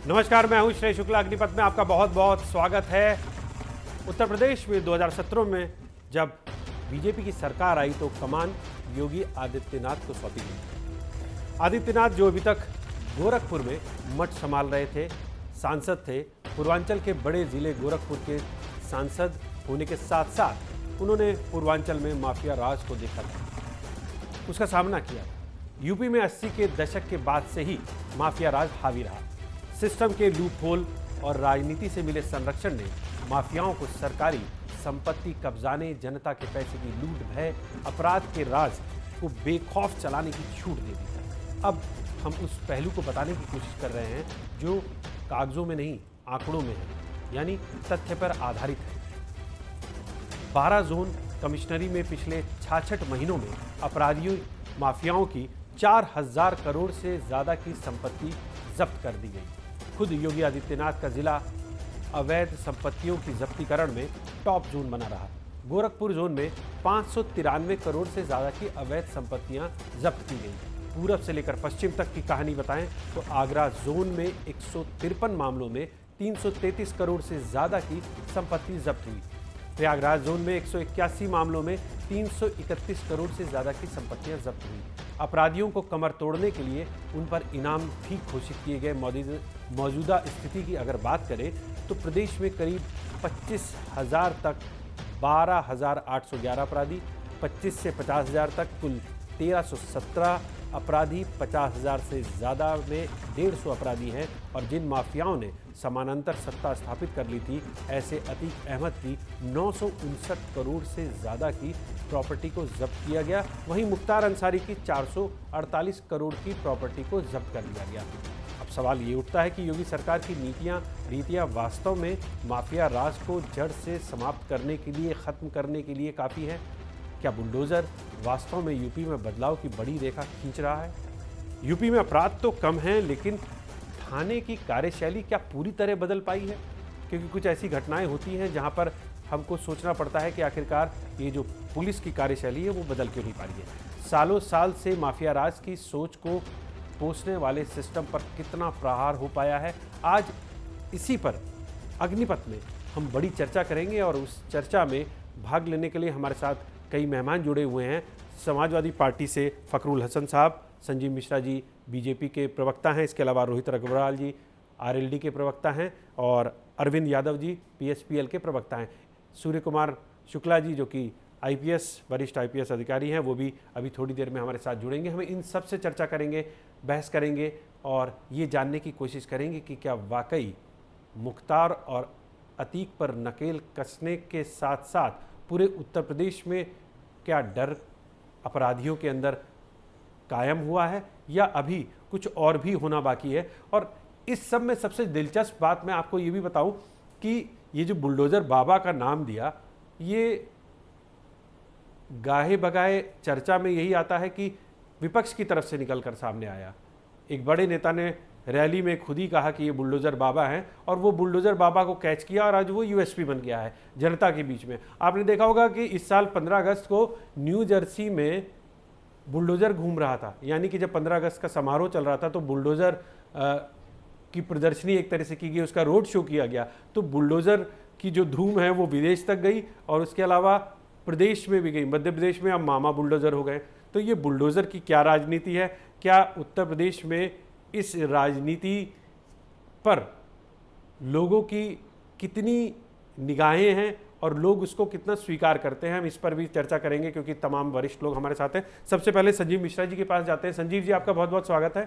नमस्कार, मैं हूं श्रेय शुक्ला। अग्निपथ में आपका बहुत बहुत स्वागत है। उत्तर प्रदेश में 2017 में जब बीजेपी की सरकार आई तो कमान योगी आदित्यनाथ को सौंपी गई। आदित्यनाथ जो अभी तक गोरखपुर में मठ संभाल रहे थे, सांसद थे, पूर्वांचल के बड़े जिले गोरखपुर के सांसद होने के साथ साथ उन्होंने पूर्वांचल में माफिया राज को देखा था, उसका सामना किया। यूपी में 80 के दशक के बाद से ही माफिया राज हावी रहा। सिस्टम के लूप होल और राजनीति से मिले संरक्षण ने माफियाओं को सरकारी संपत्ति कब्जाने, जनता के पैसे की लूट, भय, अपराध के राज को बेखौफ चलाने की छूट दे दी। अब हम उस पहलू को बताने की कोशिश कर रहे हैं जो कागजों में नहीं, आंकड़ों में है, यानी तथ्य पर आधारित है। 12 जोन कमिश्नरी में पिछले 66 महीनों में अपराधियों, माफियाओं की 4000 करोड़ से ज़्यादा की संपत्ति जब्त कर दी गई। खुद योगी आदित्यनाथ का जिला अवैध संपत्तियों की जब्तीकरण में टॉप जोन बना रहा। गोरखपुर जोन में 593 करोड़ से ज़्यादा की अवैध संपत्तियां जब्त की गई। पूरब से लेकर पश्चिम तक की कहानी बताएं तो आगरा जोन में 153 मामलों में 333 करोड़ से ज़्यादा की संपत्ति जब्त हुई। प्रयागराज जोन में 181 मामलों में 331 करोड़ से ज़्यादा की संपत्तियां जब्त हुई। अपराधियों को कमर तोड़ने के लिए उन पर इनाम भी घोषित किए गए। मौजूदा स्थिति की अगर बात करें तो प्रदेश में करीब 25,000 तक 12,811 अपराधी, 25 से 50,000 तक कुल 1,317 अपराधी, 50,000 से ज़्यादा में 150 अपराधी हैं। और जिन माफियाओं ने समानांतर सत्ता स्थापित कर ली थी, ऐसे अतीक अहमद की 959 करोड़ से ज़्यादा की प्रॉपर्टी को जब्त किया गया। वहीं मुख्तार अंसारी की 448 करोड़ की प्रॉपर्टी को जब्त कर लिया गया। अब सवाल ये उठता है कि योगी सरकार की नीतियाँ वास्तव में माफिया राज को जड़ से समाप्त करने के लिए, ख़त्म करने के लिए काफ़ी है? क्या बुलडोज़र वास्तव में यूपी में बदलाव की बड़ी रेखा खींच रहा है? यूपी में अपराध तो कम हैं, लेकिन थाने की कार्यशैली क्या पूरी तरह बदल पाई है? क्योंकि कुछ ऐसी घटनाएं होती हैं जहां पर हमको सोचना पड़ता है कि आखिरकार ये जो पुलिस की कार्यशैली है वो बदल क्यों नहीं पा रही है। सालों साल से माफिया राज की सोच को पोसने वाले सिस्टम पर कितना प्रहार हो पाया है, आज इसी पर अग्निपथ में हम बड़ी चर्चा करेंगे। और उस चर्चा में भाग लेने के लिए हमारे साथ कई मेहमान जुड़े हुए हैं। समाजवादी पार्टी से फखरुल हसन साहब, संजीव मिश्रा जी बीजेपी के प्रवक्ता हैं, इसके अलावा रोहित रघुराल जी आरएलडी के प्रवक्ता हैं और अरविंद यादव जी पीएसपीएल के प्रवक्ता हैं। सूर्य कुमार शुक्ला जी जो कि आईपीएस, वरिष्ठ आईपीएस अधिकारी हैं, वो भी अभी थोड़ी देर में हमारे साथ जुड़ेंगे। हम इन सब से चर्चा करेंगे, बहस करेंगे और ये जानने की कोशिश करेंगे कि क्या वाकई मुख्तार और अतीक पर नकेल कसने के साथ साथ पूरे उत्तर प्रदेश में क्या डर अपराधियों के अंदर कायम हुआ है या अभी कुछ और भी होना बाकी है। और इस सब में सबसे दिलचस्प बात मैं आपको ये भी बताऊं कि ये जो बुलडोज़र बाबा का नाम दिया, ये गाहे बगाए चर्चा में यही आता है कि विपक्ष की तरफ से निकल कर सामने आया। एक बड़े नेता ने रैली में खुद ही कहा कि ये बुलडोज़र बाबा हैं और वो बुलडोज़र बाबा को कैच किया और आज वो यूएसपी बन गया है जनता के बीच में। आपने देखा होगा कि इस साल 15 अगस्त को न्यू जर्सी में बुलडोज़र घूम रहा था, यानी कि जब 15 अगस्त का समारोह चल रहा था तो बुलडोज़र की प्रदर्शनी एक तरह से की गई, उसका रोड शो किया गया। तो बुलडोज़र की जो धूम है वो विदेश तक गई और उसके अलावा प्रदेश में भी गई। मध्य प्रदेश में अब मामा बुलडोज़र हो गए। तो ये बुलडोज़र की क्या राजनीति है? क्या उत्तर प्रदेश में इस राजनीति पर लोगों की कितनी निगाहें हैं और लोग उसको कितना स्वीकार करते हैं? हम इस पर भी चर्चा करेंगे क्योंकि तमाम वरिष्ठ लोग हमारे साथ हैं। सबसे पहले संजीव मिश्रा जी के पास जाते हैं। संजीव जी, आपका बहुत बहुत स्वागत है।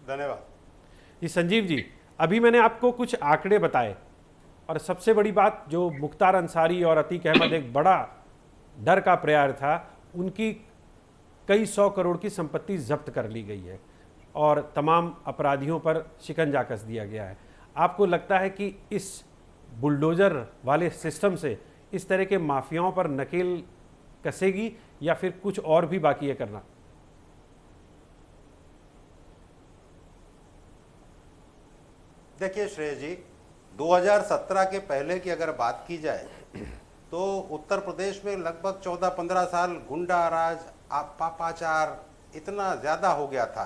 धन्यवाद। जी संजीव जी, अभी मैंने आपको कुछ आंकड़े बताए और सबसे बड़ी बात जो मुख्तार अंसारी और अतीक अहमद एक बड़ा डर का प्रयास था, उनकी कई 100 करोड़ की संपत्ति जब्त कर ली गई है और तमाम अपराधियों पर शिकंजा कस दिया गया है। आपको लगता है कि इस बुलडोज़र वाले सिस्टम से इस तरह के माफियाओं पर नकेल कसेगी या फिर कुछ और भी बाकी है करना? देखिए श्रेय जी, 2017 के पहले की अगर बात की जाए तो उत्तर प्रदेश में लगभग 14-15 साल गुंडा राज, पापाचार, इतना ज़्यादा हो गया था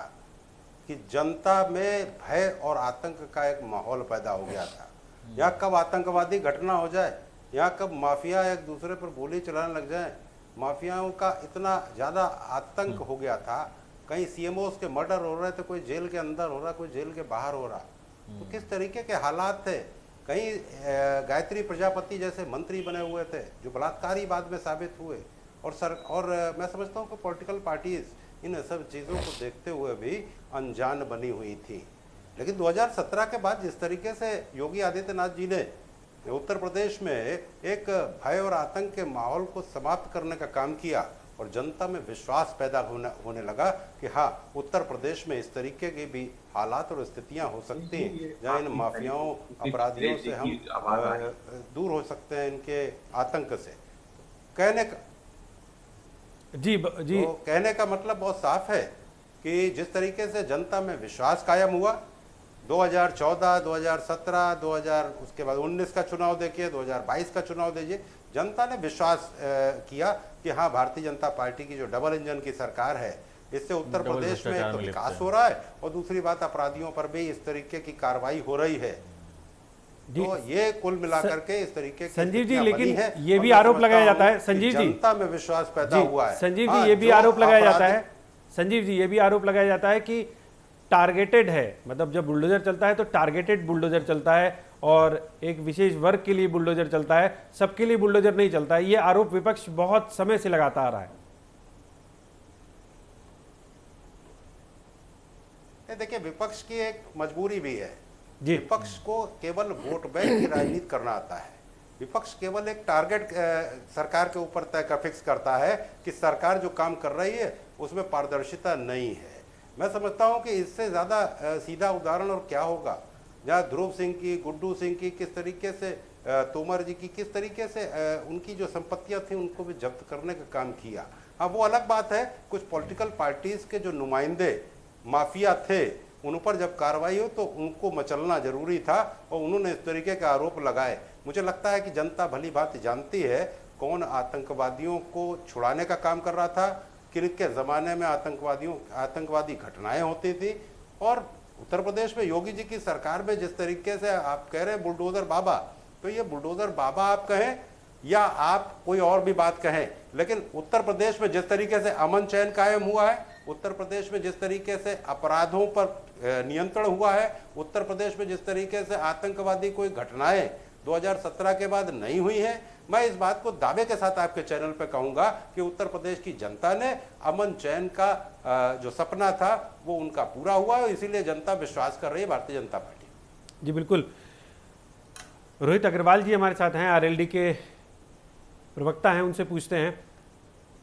कि जनता में भय और आतंक का एक माहौल पैदा हो गया था। यहाँ कब आतंकवादी घटना हो जाए, यहाँ कब माफिया एक दूसरे पर गोली चलाने लग जाए, माफियाओं का इतना ज़्यादा आतंक हो गया था। कहीं सीएमओस के मर्डर हो रहे थे, कोई जेल के अंदर हो रहा, कोई जेल के बाहर हो रहा। तो किस तरीके के हालात थे। कहीं गायत्री प्रजापति जैसे मंत्री बने हुए थे जो बलात्कारी बाद में साबित हुए। और मैं समझता हूँ कि पॉलिटिकल पार्टीज इन सब चीज़ों को देखते हुए भी अनजान बनी हुई थी। लेकिन 2017 के बाद जिस तरीके से योगी आदित्यनाथ जी ने उत्तर प्रदेश में एक भय और आतंक के माहौल को समाप्त करने का काम किया और जनता में विश्वास पैदा होने लगा कि हाँ, उत्तर प्रदेश में इस तरीके की भी हालात और स्थितियां हो सकती हैं जहाँ इन माफियाओं अपराधियों से हम दूर हो सकते हैं, इनके आतंक से। कहने का जी तो कहने का मतलब बहुत साफ है कि जिस तरीके से जनता में विश्वास कायम हुआ 2014, 2017, 2000 उसके बाद 19 का चुनाव देखिए, 2022 का चुनाव देखिए, जनता ने विश्वास किया कि हाँ, भारतीय जनता पार्टी की जो डबल इंजन की सरकार है इससे उत्तर प्रदेश में तो विकास हो रहा है और दूसरी बात अपराधियों पर भी इस तरीके की कार्रवाई हो रही है। तो ये कुल मिलाकर के इस तरीके की संजीव जी, स्थितियां बनी लेकिन है ये भी आरोप लगाया जाता है संजीव जी, जनता में विश्वास पैदा हुआ है। संजीव हाँ, जी ये भी जो आरोप लगाया जाता है, आपराधिक संजीव जी ये भी आरोप लगाया जाता है कि टारगेटेड है, मतलब जब बुलडोजर चलता है तो टारगेटेड बुलडोजर चलता है और एक विशेष वर्ग के लिए बुलडोजर चलता है, सबके लिए बुलडोजर नहीं चलता है। ये आरोप विपक्ष बहुत समय से लगाता आ रहा है। देखिए, विपक्ष की एक मजबूरी भी है। जी। विपक्ष को केवल वोट बैंक की राजनीति करना आता है। विपक्ष केवल एक टारगेट सरकार के ऊपर तय का फिक्स करता है कि सरकार जो काम कर रही है उसमें पारदर्शिता नहीं है। मैं समझता हूं कि इससे ज़्यादा सीधा उदाहरण और क्या होगा, जहाँ ध्रुव सिंह की, गुड्डू सिंह की किस तरीके से, तोमर जी की किस तरीके से उनकी जो संपत्तियां थी उनको भी जब्त करने का काम किया। हाँ, वो अलग बात है, कुछ पॉलिटिकल पार्टीज के जो नुमाइंदे माफिया थे उन पर जब कार्रवाई हो तो उनको मचलना जरूरी था और उन्होंने इस तरीके के आरोप लगाए। मुझे लगता है कि जनता भली भांति जानती है कौन आतंकवादियों को छुड़ाने का काम कर रहा था, किन के ज़माने में आतंकवादी घटनाएं होती थी। और उत्तर प्रदेश में योगी जी की सरकार में जिस तरीके से आप कह रहे हैं बुलडोजर बाबा, तो ये बुलडोजर बाबा आप कहें या आप कोई और भी बात कहें, लेकिन उत्तर प्रदेश में जिस तरीके से अमन चैन कायम हुआ है, उत्तर प्रदेश में जिस तरीके से अपराधों पर नियंत्रण हुआ है, उत्तर प्रदेश में जिस तरीके से आतंकवादी कोई घटनाएं 2017 के बाद नहीं हुई है, मैं इस बात को दावे के साथ आपके चैनल पे कहूंगा कि उत्तर प्रदेश की जनता ने अमन चैन का जो सपना था वो उनका पूरा हुआ है, इसीलिए जनता विश्वास कर रही है भारतीय जनता पार्टी। जी बिल्कुल। रोहित अग्रवाल जी हमारे साथ हैं, आरएलडी के प्रवक्ता हैं, उनसे पूछते हैं।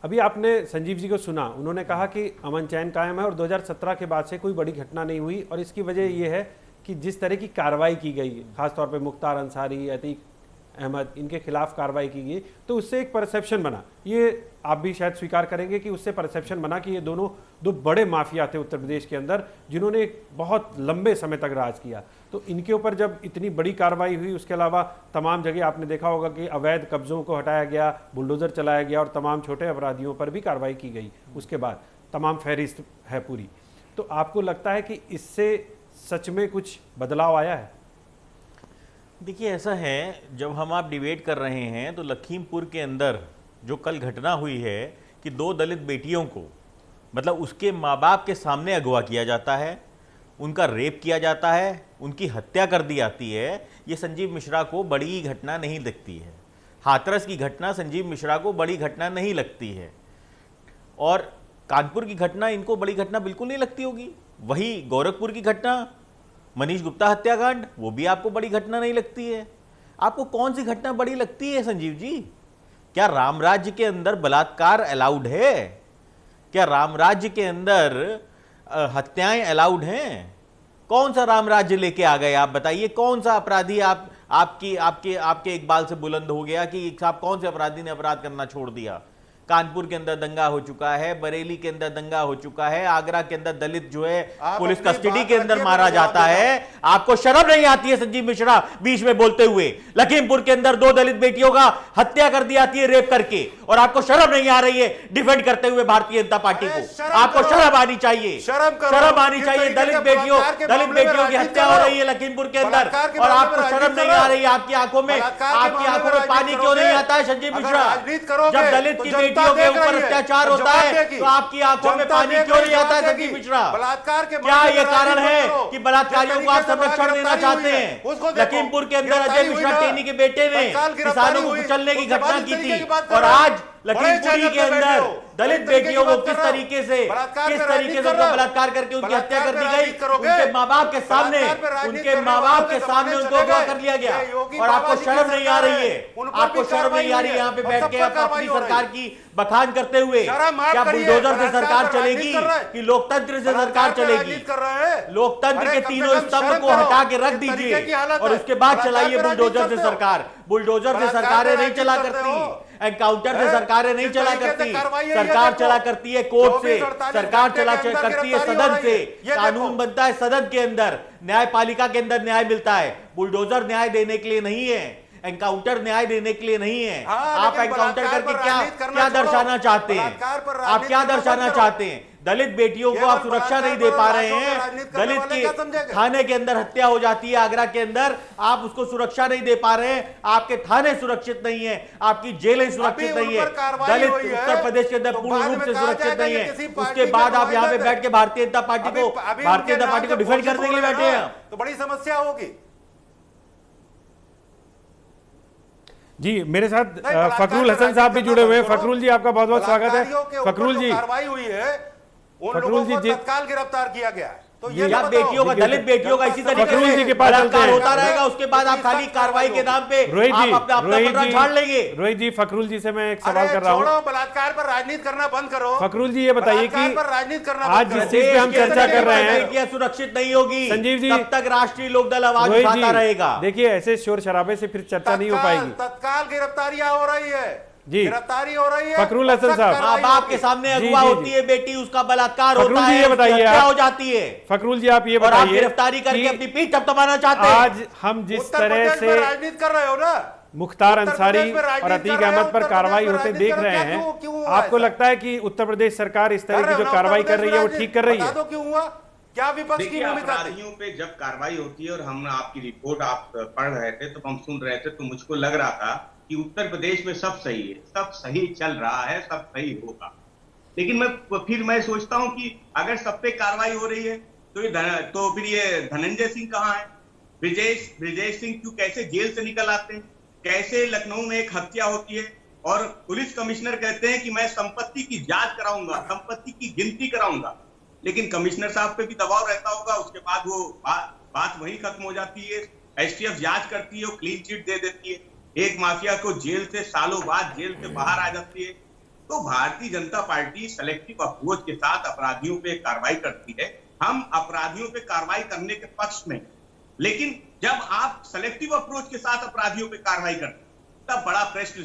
अभी आपने संजीव जी को सुना, उन्होंने कहा कि अमन चैन कायम है और 2017 के बाद से कोई बड़ी घटना नहीं हुई और इसकी वजह यह है कि जिस तरह की कार्रवाई की गई, खासतौर पे मुख्तार अंसारी, अतीक अहमद, इनके खिलाफ कार्रवाई की गई, तो उससे एक परसेप्शन बना, ये आप भी शायद स्वीकार करेंगे कि उससे परसेप्शन बना कि ये दोनों दो बड़े माफिया थे उत्तर प्रदेश के अंदर जिन्होंने एक बहुत लंबे समय तक राज किया। तो इनके ऊपर जब इतनी बड़ी कार्रवाई हुई, उसके अलावा तमाम जगह आपने देखा होगा कि अवैध कब्जों को हटाया गया, बुलडोजर चलाया गया और तमाम छोटे अपराधियों पर भी कार्रवाई की गई, उसके बाद तमाम फहरिस्त है पूरी। तो आपको लगता है कि इससे सच में कुछ बदलाव आया है? देखिए, ऐसा है, जब हम आप डिबेट कर रहे हैं तो लखीमपुर के अंदर जो कल घटना हुई है कि 2 दलित बेटियों को, मतलब उसके माँ बाप के सामने अगवा किया जाता है, उनका रेप किया जाता है, उनकी हत्या कर दी जाती है, ये संजीव मिश्रा को बड़ी घटना नहीं लगती है। हाथरस की घटना संजीव मिश्रा को बड़ी घटना नहीं लगती है और कानपुर की घटना इनको बड़ी घटना बिल्कुल नहीं लगती होगी। वही गोरखपुर की घटना, मनीष गुप्ता हत्याकांड, वो भी आपको बड़ी घटना नहीं लगती है। आपको कौन सी घटना बड़ी लगती है संजीव जी? क्या राम राज्य के अंदर बलात्कार अलाउड है? क्या राम राज्य के अंदर हत्याएं अलाउड हैं? कौन सा राम राज्य लेके आ गए आप बताइए? कौन सा अपराधी आपके इकबाल से बुलंद हो गया कि साहब कौन से अपराधी ने अपराध करना छोड़ दिया? कानपुर के अंदर दंगा हो चुका है, बरेली के अंदर दंगा हो चुका है, आगरा के अंदर दलित जो है पुलिस कस्टडी के अंदर मारा जाता है। आपको शर्म नहीं आती है संजीव मिश्रा बीच में बोलते हुए? लखीमपुर के अंदर 2 दलित बेटियों का हत्या कर दी जाती है रेप करके, और आपको शर्म नहीं आ रही है डिफेंड करते हुए भारतीय जनता पार्टी को? आपको शर्म आनी चाहिए, शर्म आनी चाहिए। दलित बेटियों की हत्या हो रही है लखीमपुर के अंदर, और आपको शर्म नहीं आ रही है? आपकी आंखों में पानी क्यों नहीं आता है संजीव मिश्रा? जब दलित की बेटियों के ऊपर अत्याचार होता है तो आपकी आंखों में पानी क्यों नहीं आता है संजीव मिश्रा? क्या ये कारण है कि बलात्कारियों को आप संरक्षण देना चाहते हैं? लखीमपुर के अंदर अजय मिश्रा टेनी के बेटे ने किसानों को कुचलने की घटना की थी, और आज लखीमपुर के अंदर दलित बेटियों को किस तरीके से उनका बलात्कार करके उनकी हत्या कर दी गई, उनके माँ बाप के सामने उनको अगवा कर लिया गया, और आपको शर्म नहीं आ रही है? आपको शर्म नहीं आ रही है यहाँ पे बैठ के आप अपनी सरकार की बखान करते हुए? क्या बुलडोजर से सरकार चलेगी कि लोकतंत्र से सरकार चलेगी? लोकतंत्र के तीनों स्तंभ को हटा के रख दीजिए और उसके बाद चलाइए बुलडोजर से सरकार। बुलडोजर से सरकारें नहीं चला करती, एनकाउंटर से सरकारें नहीं चला करती, सरकार चला करती है कोर्ट से, सरकार चला करती है सदन से। कानून बनता है सदन के अंदर, न्यायपालिका के अंदर न्याय मिलता है। बुलडोजर न्याय देने के लिए नहीं है, एनकाउंटर न्याय देने के लिए नहीं है। आप एनकाउंटर करके क्या दर्शाना चाहते हैं? आप क्या दर्शाना चाहते हैं? दलित बेटियों को आप सुरक्षा नहीं दे पा रहे हैं, दलित के थाने के अंदर हत्या हो जाती है आगरा के अंदर, आप उसको सुरक्षा नहीं दे पा रहे हैं। आपके थाने सुरक्षित नहीं है, आपकी जेलें सुरक्षित नहीं है, दलित उत्तर प्रदेश के अंदर पूर्ण रूप से सुरक्षित नहीं है। उसके बाद आप यहाँ पे बैठ के भारतीय जनता पार्टी को डिफेंड करने के लिए बैठे हैं, तो बड़ी समस्या होगी। जी, मेरे साथ फखरुल हसन साहब भी जुड़े हुए हैं। फखरुल जी, आपका बहुत बहुत स्वागत है। फखरुल जी, कार्रवाई हुई है, उन लोगों को तत्काल गिरफ्तार किया गया है, तो ये बेटियों का, दलित बेटियों का इसी तरीके से बलात्कार होता रहेगा, उसके बाद आप खाली कार्रवाई के नाम पे आप अपना पलड़ा झाड़ लेंगे। रोहित जी, फखरुल जी से मैं एक सवाल कर रहा हूँ। बलात्कार पर राजनीति करना बंद करो। फखरुल जी, ये बताइए कि राजनीति करना आज जिस चीज पे हम चर्चा कर रहे हैं, बेटियां सुरक्षित नहीं होगी संजीव जी, तब तक राष्ट्रीय लोकदल आवाज उठाता रहेगा। देखिए, ऐसे शोर शराबे से फिर चर्चा नहीं हो पाएगी। तत्काल गिरफ्तारियां हो रही है जी, गिरफ्तारी हो रही है। फखरुल हसन साहब, माँ बाप के सामने अगवा होती है बेटी, उसका बलात्कार होता है, ये बताइए, क्या हो जाती है? फखरुल जी, आप ये बताइए, आप गिरफ्तारी करके अपनी पीठ थपथपाना चाहते हैं। आज हम जिस तरह से राजनीति कर रहे हो ना, मुख्तार अंसारी और अतीक अहमद पर कार्रवाई होते देख रहे हैं, आपको लगता है कि उत्तर प्रदेश सरकार इस तरह की जो कार्रवाई कर रही है वो ठीक कर रही है? क्यों हुआ? क्या विपक्ष की भूमिका? अपराधियों पे जब कार्रवाई होती है, और हम आपकी रिपोर्ट आप पढ़ रहे थे तो हम सुन रहे थे, तो मुझको लग रहा था कि उत्तर प्रदेश में सब सही है, सब सही चल रहा है, सब सही होगा। लेकिन फिर मैं सोचता हूं कि अगर सब पे कार्रवाई हो रही है तो फिर ये धनंजय सिंह कहाँ है? ब्रिजेश सिंह क्यों, कैसे जेल से निकल आते हैं? कैसे लखनऊ में एक हत्या होती है और पुलिस कमिश्नर कहते हैं कि मैं संपत्ति की जांच कराऊंगा, संपत्ति की गिनती कराऊंगा, लेकिन कमिश्नर साहब पे भी दबाव रहता होगा, उसके बाद वो बात वहीं खत्म हो जाती है। एसटीएफ जांच करती है, वो क्लीन चिट दे देती है, एक माफिया को जेल से सालों बाद जेल से बाहर आ जाती है। तो Bharatiya Janata party selective approach के साथ अपराधियों पे कार्रवाई करती है। हम अपराधियों पे कार्रवाई करने के पक्ष में, लेकिन जब आप सेलेक्टिव अप्रोच के साथ अपराधियों पे कार्रवाई करते हैं तब बड़ा प्रश्न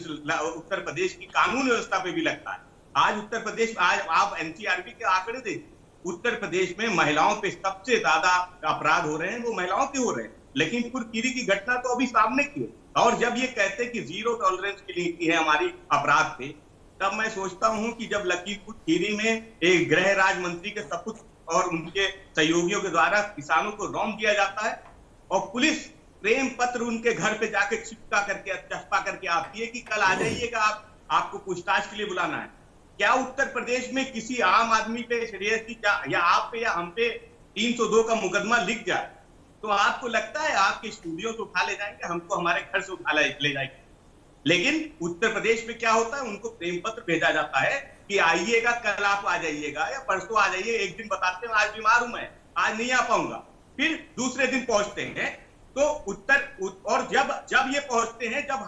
उत्तर प्रदेश की कानून व्यवस्था पे भी लगता है। आज उत्तर प्रदेश, आज आप एनसीआरबी के आंकड़े देखिए, उत्तर प्रदेश में महिलाओं पे सबसे ज्यादा अपराध हो रहे हैं, वो महिलाओं के हो रहे हैं। लखीमपुर खीरी की घटना तो अभी सामने की है, और जब ये कहते हैं कि जीरो टॉलरेंस की नीति है हमारी अपराध पे, तब मैं सोचता हूं कि जब लखीमपुर खीरी में एक गृह राज्य मंत्री के सपुत्र और उनके सहयोगियों के द्वारा किसानों को रौंद दिया जाता है, और पुलिस प्रेम पत्र उनके घर पे जाके चिपका करके चस्पा करके आती है कि कल आ जाइएगा, आपको पूछताछ के लिए बुलाना है। क्या उत्तर प्रदेश में किसी आम आदमी पे सीरियसली या आप पे या हम पे 302 का मुकदमा लिख जाए तो आपको लगता है आपके स्टूडियो से उठा ले जाएंगे, हमको हमारे घर से उठा ले जाएंगे? लेकिन उत्तर प्रदेश में क्या होता है, उनको प्रेम पत्र भेजा जाता है कि आइएगा, कल आप आ जाइएगा या परसों आ जाइए, एक दिन बताते हैं आज बीमार हूं मैं, आज नहीं आ पाऊंगा, फिर दूसरे दिन पहुंचते हैं। तो और जब ये पहुंचते हैं, जब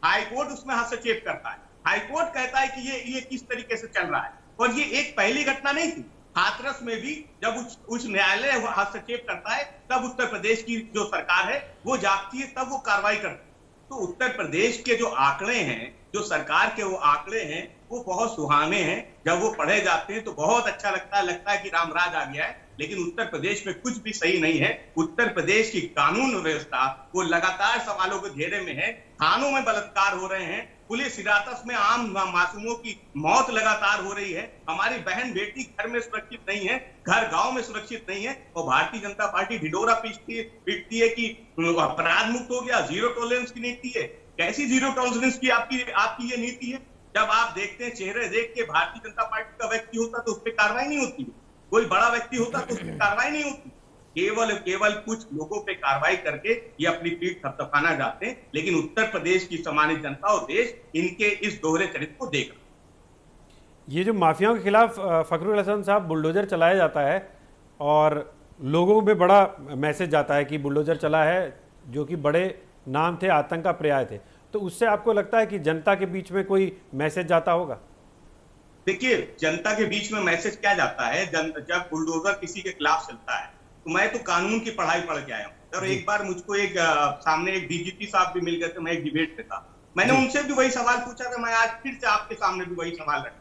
हाईकोर्ट उसमें हस्तक्षेप करता है, हाईकोर्ट कहता है कि ये किस तरीके से चल रहा है। और ये एक पहली घटना नहीं थी, हाथरस में भी जब उच्च न्यायालय हस्तक्षेप करता है तब उत्तर प्रदेश की जो सरकार है वो जागती है, तब वो कार्रवाई करती है। तो उत्तर प्रदेश के जो आंकड़े हैं, जो सरकार के वो आंकड़े हैं, वो बहुत सुहाने हैं। जब वो पढ़े जाते हैं तो बहुत अच्छा लगता है कि रामराज आ गया है। लेकिन उत्तर प्रदेश में कुछ भी सही नहीं है। उत्तर प्रदेश की कानून व्यवस्था वो लगातार सवालों के घेरे में है। थानों में बलात्कार हो रहे हैं, पुलिस हिरासत में आम मासूमों की मौत लगातार हो रही है, हमारी बहन बेटी घर में सुरक्षित नहीं है, घर गांव में सुरक्षित नहीं है, और भारतीय जनता पार्टी ढिढोरा पीटती है कि अपराध मुक्त हो गया, जीरो टॉलरेंस की नीति है। कैसी जीरो टॉलरेंस की आपकी ये नीति है? जब आप देखते हैं चेहरे देख के भारतीय जनता पार्टी का व्यक्ति होता तो उस पर कार्रवाई नहीं होती, कोई बड़ा व्यक्ति होता तो उस पर कार्रवाई नहीं होती। केवल कुछ लोगों पे कार्रवाई करके ये अपनी पीठ थपथपाना चाहते हैं। लेकिन उत्तर प्रदेश की सम्मानित जनता और देश इनके इस दोहरे चरित्र को देख रहा है। ये जो माफियाओं के खिलाफ फखरुल हसन साहब बुलडोजर चलाया जाता है और लोगों में बड़ा मैसेज जाता है कि बुलडोजर चला है, जो कि बड़े नाम थे, आतंक का पर्याय थे, तो उससे आपको लगता है कि जनता के बीच में कोई मैसेज जाता होगा? देखिए, जनता के बीच में मैसेज क्या जाता है? जब बुलडोजर किसी के खिलाफ चलता है तो मैं तो कानून की पढ़ाई पढ़ के आया हूँ। और एक बार मुझको सामने एक डीजीपी साहब भी मिल गए थे, मैं एक डिबेट पे था, मैंने उनसे भी वही सवाल पूछा था, मैं आज फिर से आपके सामने भी वही सवाल रखा।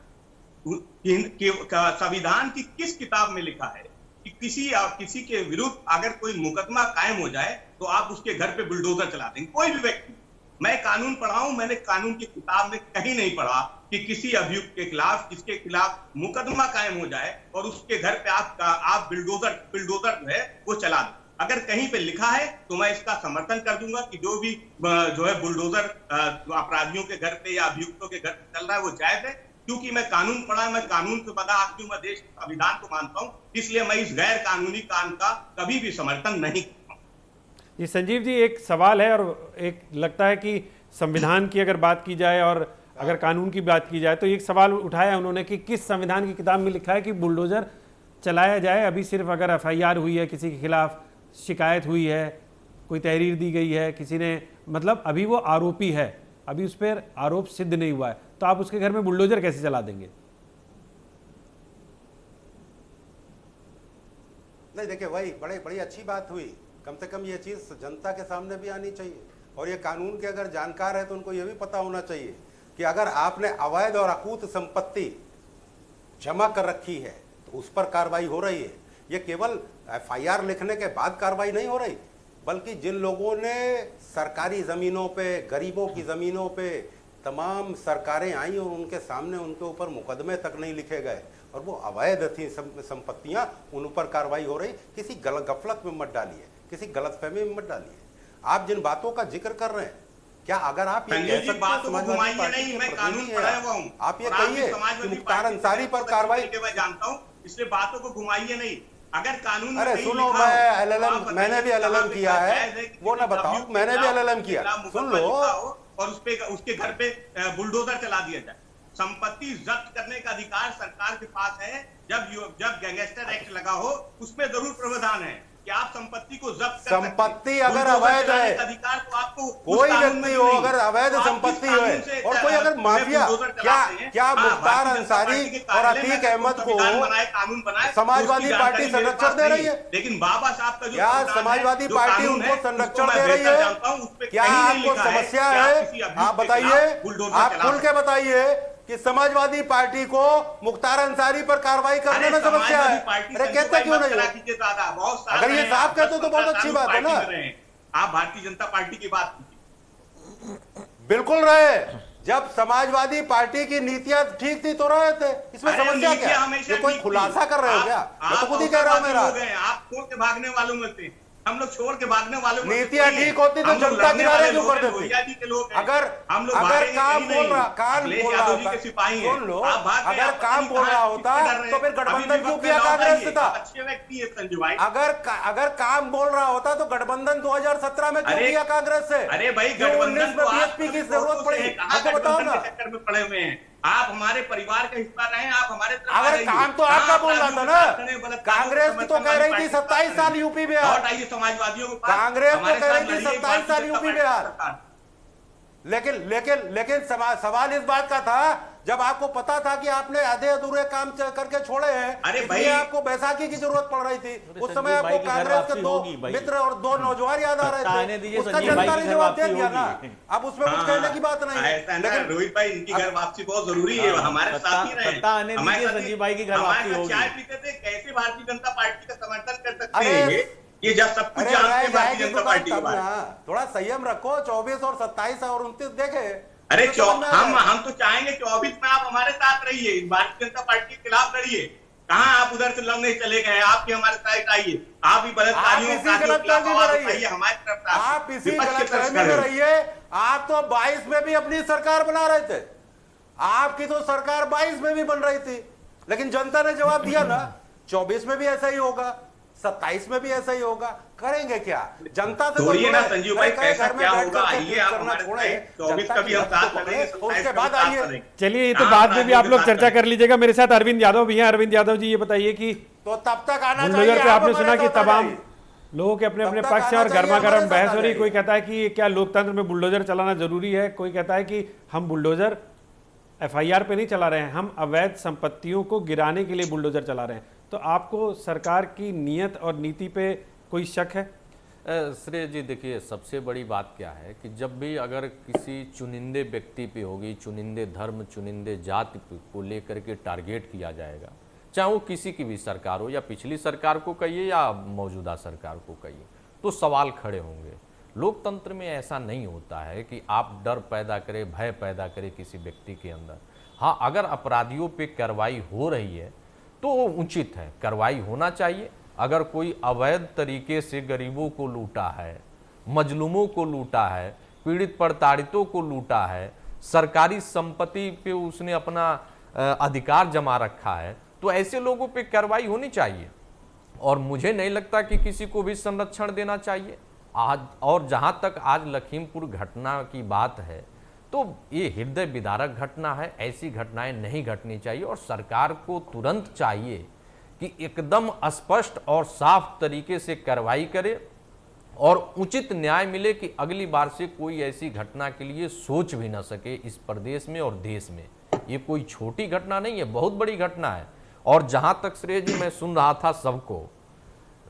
संविधान की किस किताब में लिखा है कि किसी के विरुद्ध अगर कोई मुकदमा कायम हो जाए तो आप उसके घर पे बुलडोजर चला देंगे? कोई भी व्यक्ति, मैं कानून पढ़ा हूं, मैंने कानून की किताब में कहीं नहीं पढ़ा कि किसी अभियुक्त के खिलाफ, किसके खिलाफ मुकदमा कायम हो जाए और उसके घर पे आप बुलडोजर जो है वो चला दें। अगर कहीं पे लिखा है तो मैं इसका समर्थन कर दूंगा कि जो है बुलडोजर अपराधियों के घर पे या अभियुक्तों के घर पे चल रहा है वो जायज है, क्योंकि मैं कानून पढ़ा, मैं कानून से बड़ा आदमी हूं, मैं देश के संविधान को मानता हूं, इसलिए मैं इस गैर कानूनी काम का कभी भी समर्थन नहीं करता हूं। ये संजीव जी, एक सवाल है और एक लगता है कि संविधान की अगर बात की जाए और अगर कानून की बात की जाए तो एक सवाल उठाया उन्होंने कि किस संविधान की किताब में लिखा है कि बुलडोजर चलाया जाए? अभी सिर्फ अगर एफआईआर हुई है, किसी के खिलाफ शिकायत हुई है, कोई तहरीर दी गई है, किसी ने, मतलब अभी वो आरोपी है, अभी उस पर आरोप सिद्ध नहीं हुआ है, तो आप उसके घर में बुलडोजर कैसे चला देंगे? नहीं, देखिए, वही बड़ी अच्छी बात हुई। कम से कम ये चीज जनता के सामने भी आनी चाहिए, और ये कानून के अगर जानकार है तो उनको ये भी पता होना चाहिए कि अगर आपने अवैध और अकूत संपत्ति जमा कर रखी है तो उस पर कार्रवाई हो रही है। ये केवल एफआईआर लिखने के बाद कार्रवाई नहीं हो रही, बल्कि जिन लोगों ने सरकारी जमीनों पे, गरीबों की जमीनों पे तमाम सरकारें आई और उनके सामने उनके ऊपर मुकदमे तक नहीं लिखे गए और वो अवैध थी संपत्तियां, उन पर कार्रवाई हो रही। किसी गफलत में मत डालिए, किसी गलतफहमी में मत डालिए। आप जिन बातों का जिक्र कर रहे हैं, क्या अगर आप ये कह सकते हैं समाजवादी पार्टी के प्रतिनिधि हैं, आप ये कहिए कि मुख्तार अंसारी पर कार्रवाई? मैं जानता हूं, इसलिए बातों को घुमाइए नहीं। अगर कानून, अरे सुनो, मैंने भी एलएलएम किया है, वो ना बताओ, मैंने भी एलएलएम किया, सुन लो। और उसके घर पे बुलडोजर चला दिया जाए। संपत्ति जब्त करने का अधिकार सरकार के पास है। जब गैंगस्टर एक्ट लगा हो उसमें जरूर प्रावधान है कि आप संपत्ति को जब्त कर, संपत्ति अगर अवैध है, अधिकार तो आपको, कोई व्यक्ति हो अगर अवैध संपत्ति हो और कोई अगर माफिया, क्या मुख्तार अंसारी और अतीक अहमद को समाजवादी पार्टी संरक्षण दे रही है? लेकिन बाबा साहब का क्या समाजवादी पार्टी उनको संरक्षण दे रही है? क्या आपको समस्या है? आप बताइए, आप खुल के बताइए कि समाजवादी पार्टी को मुख्तार अंसारी पर कार्रवाई करने में समस्या है। अरे कहते क्यों नहीं हो? अगर ये साफ कहते तो बहुत अच्छी बात है ना। आप भारतीय जनता पार्टी की बात कीजिए। बिल्कुल रहे, जब समाजवादी पार्टी की नीतियां ठीक थी तो रहे थे, इसमें समस्या क्या? ये कोई खुलासा कर रहे हो क्या? मैं तो खुद ही कह रहा हूं मेरा। आप छोड़ के भागने वालों में थे, हम लोग छोड़ के भागने वालों में। नीतियां ठीक होती तो जनता किनारे क्यों कर देती? अगर काम बोल रहा सुन लो, अगर काम बोल रहा होता तो फिर गठबंधन क्यों किया कांग्रेस से था? अच्छे व्यक्ति है संजू भाई। अगर काम बोल रहा होता तो गठबंधन 2017 में क्यों किया कांग्रेस से? अरे भाई, 19 में बीएसपी की जरूरत पड़ी, आपको बताओ ना। चक्कर में पड़े हुए हैं, आप हमारे परिवार का हिस्सा रहे, आप हमारे तरफ अगर काम तो आपका बोल रहा था ना। कांग्रेस की तो कह रही थी 27 साल यूपी बिहार, समाजवादियों को कांग्रेस तो कह रही थी 27 साल यूपी बिहार। लेकिन सवाल इस बात का था, जब आपको पता था कि आपने आधे अधूरे काम करके छोड़े हैं, अरे इसलिए भाई, आपको बैसाखी की जरूरत पड़ रही थी। उस समय संजीव भाई आपको की घर कांग्रेस के वापसी दो होगी भाई। मित्र और दो नौजवान याद आ सत्ता आने रहे दीजिए, थे, उसका संजीव भाई जनता की ने घर जवाब दे वापसी दिया ना। होगी। अब उसमें कुछ कहने की बात नहीं है। ऐसा है ना, लेकिन रोहित भाई, इनकी घर वापसी बहुत जरूरी है, हमारे साथ ही रहे। सत्ता आने हमारे दीजिए, साथ ही- संजीव भाई की घर हमारे वापसी साथ होगी। चाय पीते थे, कैसे भारतीय जनता पार्टी का समर्थन कर सकते अरे, हैं ये जब सब कुछ अरे जानते रह हैं भारतीय जाएगी जनता तो पार्टी के तब बारे में। ना, थोड़ा संयम रखो। 24 और 27 और 29 देखे। अरे तो समझ में आ जाएगा। हम तो चाहेंगे 24 में आप हमारे साथ रहिए, भारतीय जनता पार्टी के खिलाफ लड़िए। कहाँ आप उधर से लड़ने चले गए? आप भी हमारे साथ आइए, आप भी बलात्कारियों आप इसी के खिलाफ गलतफहमी में आवाज रहिए। उठाइए, हमारी तरफ आप इसी विपक्ष के तरफ गलतफहमी में खड़े। रहिए। आप तो 22 में भी अपनी सरकार बना रहे थे, आपकी तो सरकार 22 में भी बन रही थी, लेकिन जनता ने जवाब दिया ना, 24 में भी ऐसा ही होगा, 27 में भी ऐसा ही होगा। करेंगे क्या? जनता से छोड़िए ना जुड़े। संजीव भाई, कहे कैसा घर में क्या बैठ होगा, करके आइए आप करना हमारे छोड़े। साथ। 24 जनता का भी की हम बात साथ को लड़ेंगे, करें, 27 उसके का भी बाद साथ आइए। लड़ेंगे। चलिए, ये तो हाँ, बाद में भी आप लोग साथ चर्चा लड़ेंगे। कर लीजिएगा। मेरे साथ अरविंद यादव भी हैं। अरविंद यादव जी, ये बताइए कि तो तब तक आना चाहिए। बुलडोजर पे आप आपने हमारे सुना कि साथ आ तमाम जाइए। लोगों के अपने अपने तब तक पक्ष हैं आना और चाहिए, गर्मा हमारे गर्म साथ बहस आ हो रही। जाइए। कोई कहता है कि क्या लोकतंत्र में बुलडोजर चलाना जरूरी है, कोई कहता है कि हम बुलडोजर एफआईआर पे नहीं चला रहे हैं, हम अवैध संपत्तियों को गिराने के लिए बुलडोजर चला रहे हैं। तो आपको सरकार की नीयत और नीति पे कोई शक है? श्रेय जी, देखिए, सबसे बड़ी बात क्या है कि जब भी अगर किसी चुनिंदे व्यक्ति पे होगी, चुनिंदे धर्म, चुनिंदे जाति को लेकर के टारगेट किया जाएगा, चाहे वो किसी की भी सरकार हो, या पिछली सरकार को कहिए या मौजूदा सरकार को कहिए, तो सवाल खड़े होंगे। लोकतंत्र में ऐसा नहीं होता है कि आप डर पैदा करें, भय पैदा करें किसी व्यक्ति के अंदर। हाँ, अगर अपराधियों पे कार्रवाई हो रही है तो वो उचित है, कार्रवाई होना चाहिए। अगर कोई अवैध तरीके से गरीबों को लूटा है, मजलूमों को लूटा है, पीड़ित प्रताड़ितों को लूटा है, सरकारी संपत्ति पे उसने अपना अधिकार जमा रखा है, तो ऐसे लोगों पे कार्रवाई होनी चाहिए। और मुझे नहीं लगता कि किसी को भी संरक्षण देना चाहिए आज। और जहाँ तक आज लखीमपुर घटना की बात है, तो ये हृदय विदारक घटना है। ऐसी घटनाएं नहीं घटनी चाहिए और सरकार को तुरंत चाहिए कि एकदम स्पष्ट और साफ तरीके से कार्रवाई करे और उचित न्याय मिले कि अगली बार से कोई ऐसी घटना के लिए सोच भी ना सके इस प्रदेश में और देश में। ये कोई छोटी घटना नहीं है, बहुत बड़ी घटना है। और जहां तक श्रेय जी, मैं सुन रहा था सबको,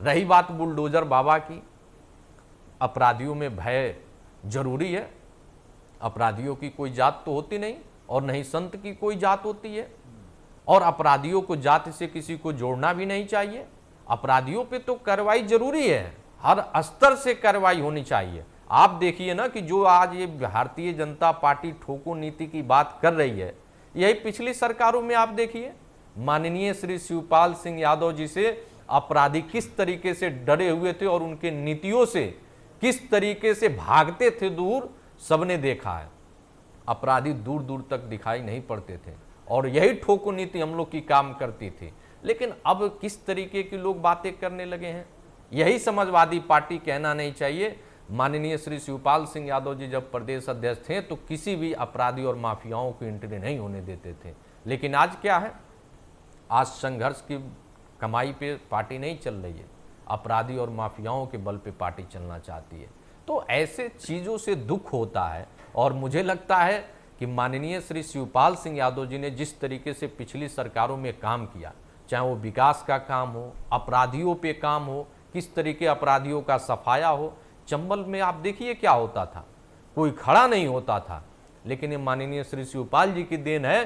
रही बात बुलडोजर बाबा की, अपराधियों में भय जरूरी है। अपराधियों की कोई जात तो होती नहीं और नहीं संत की कोई जात होती है, और अपराधियों को जाति से किसी को जोड़ना भी नहीं चाहिए। अपराधियों पे तो कार्रवाई जरूरी है, हर स्तर से कार्रवाई होनी चाहिए। आप देखिए ना कि जो आज ये भारतीय जनता पार्टी ठोको नीति की बात कर रही है, यही पिछली सरकारों में आप देखिए, माननीय श्री शिवपाल सिंह यादव जी से अपराधी किस तरीके से डरे हुए थे और उनके नीतियों से किस तरीके से भागते थे दूर, सबने देखा है। अपराधी दूर दूर तक दिखाई नहीं पड़ते थे और यही ठोको नीति हम लोग की काम करती थी। लेकिन अब किस तरीके की लोग बातें करने लगे हैं, यही समाजवादी पार्टी कहना नहीं चाहिए। माननीय श्री शिवपाल सिंह यादव जी जब प्रदेश अध्यक्ष थे तो किसी भी अपराधी और माफियाओं को एंट्री नहीं होने देते थे। लेकिन आज क्या है, आज संघर्ष की कमाई पे पार्टी नहीं चल रही है, अपराधी और माफियाओं के बल पे पार्टी चलना चाहती है। तो ऐसे चीज़ों से दुख होता है और मुझे लगता है कि माननीय श्री शिवपाल सिंह यादव जी ने जिस तरीके से पिछली सरकारों में काम किया, चाहे वो विकास का काम हो, अपराधियों पे काम हो, किस तरीके अपराधियों का सफाया हो। चंबल में आप देखिए क्या होता था, कोई खड़ा नहीं होता था। लेकिन ये माननीय श्री शिवपाल जी की देन है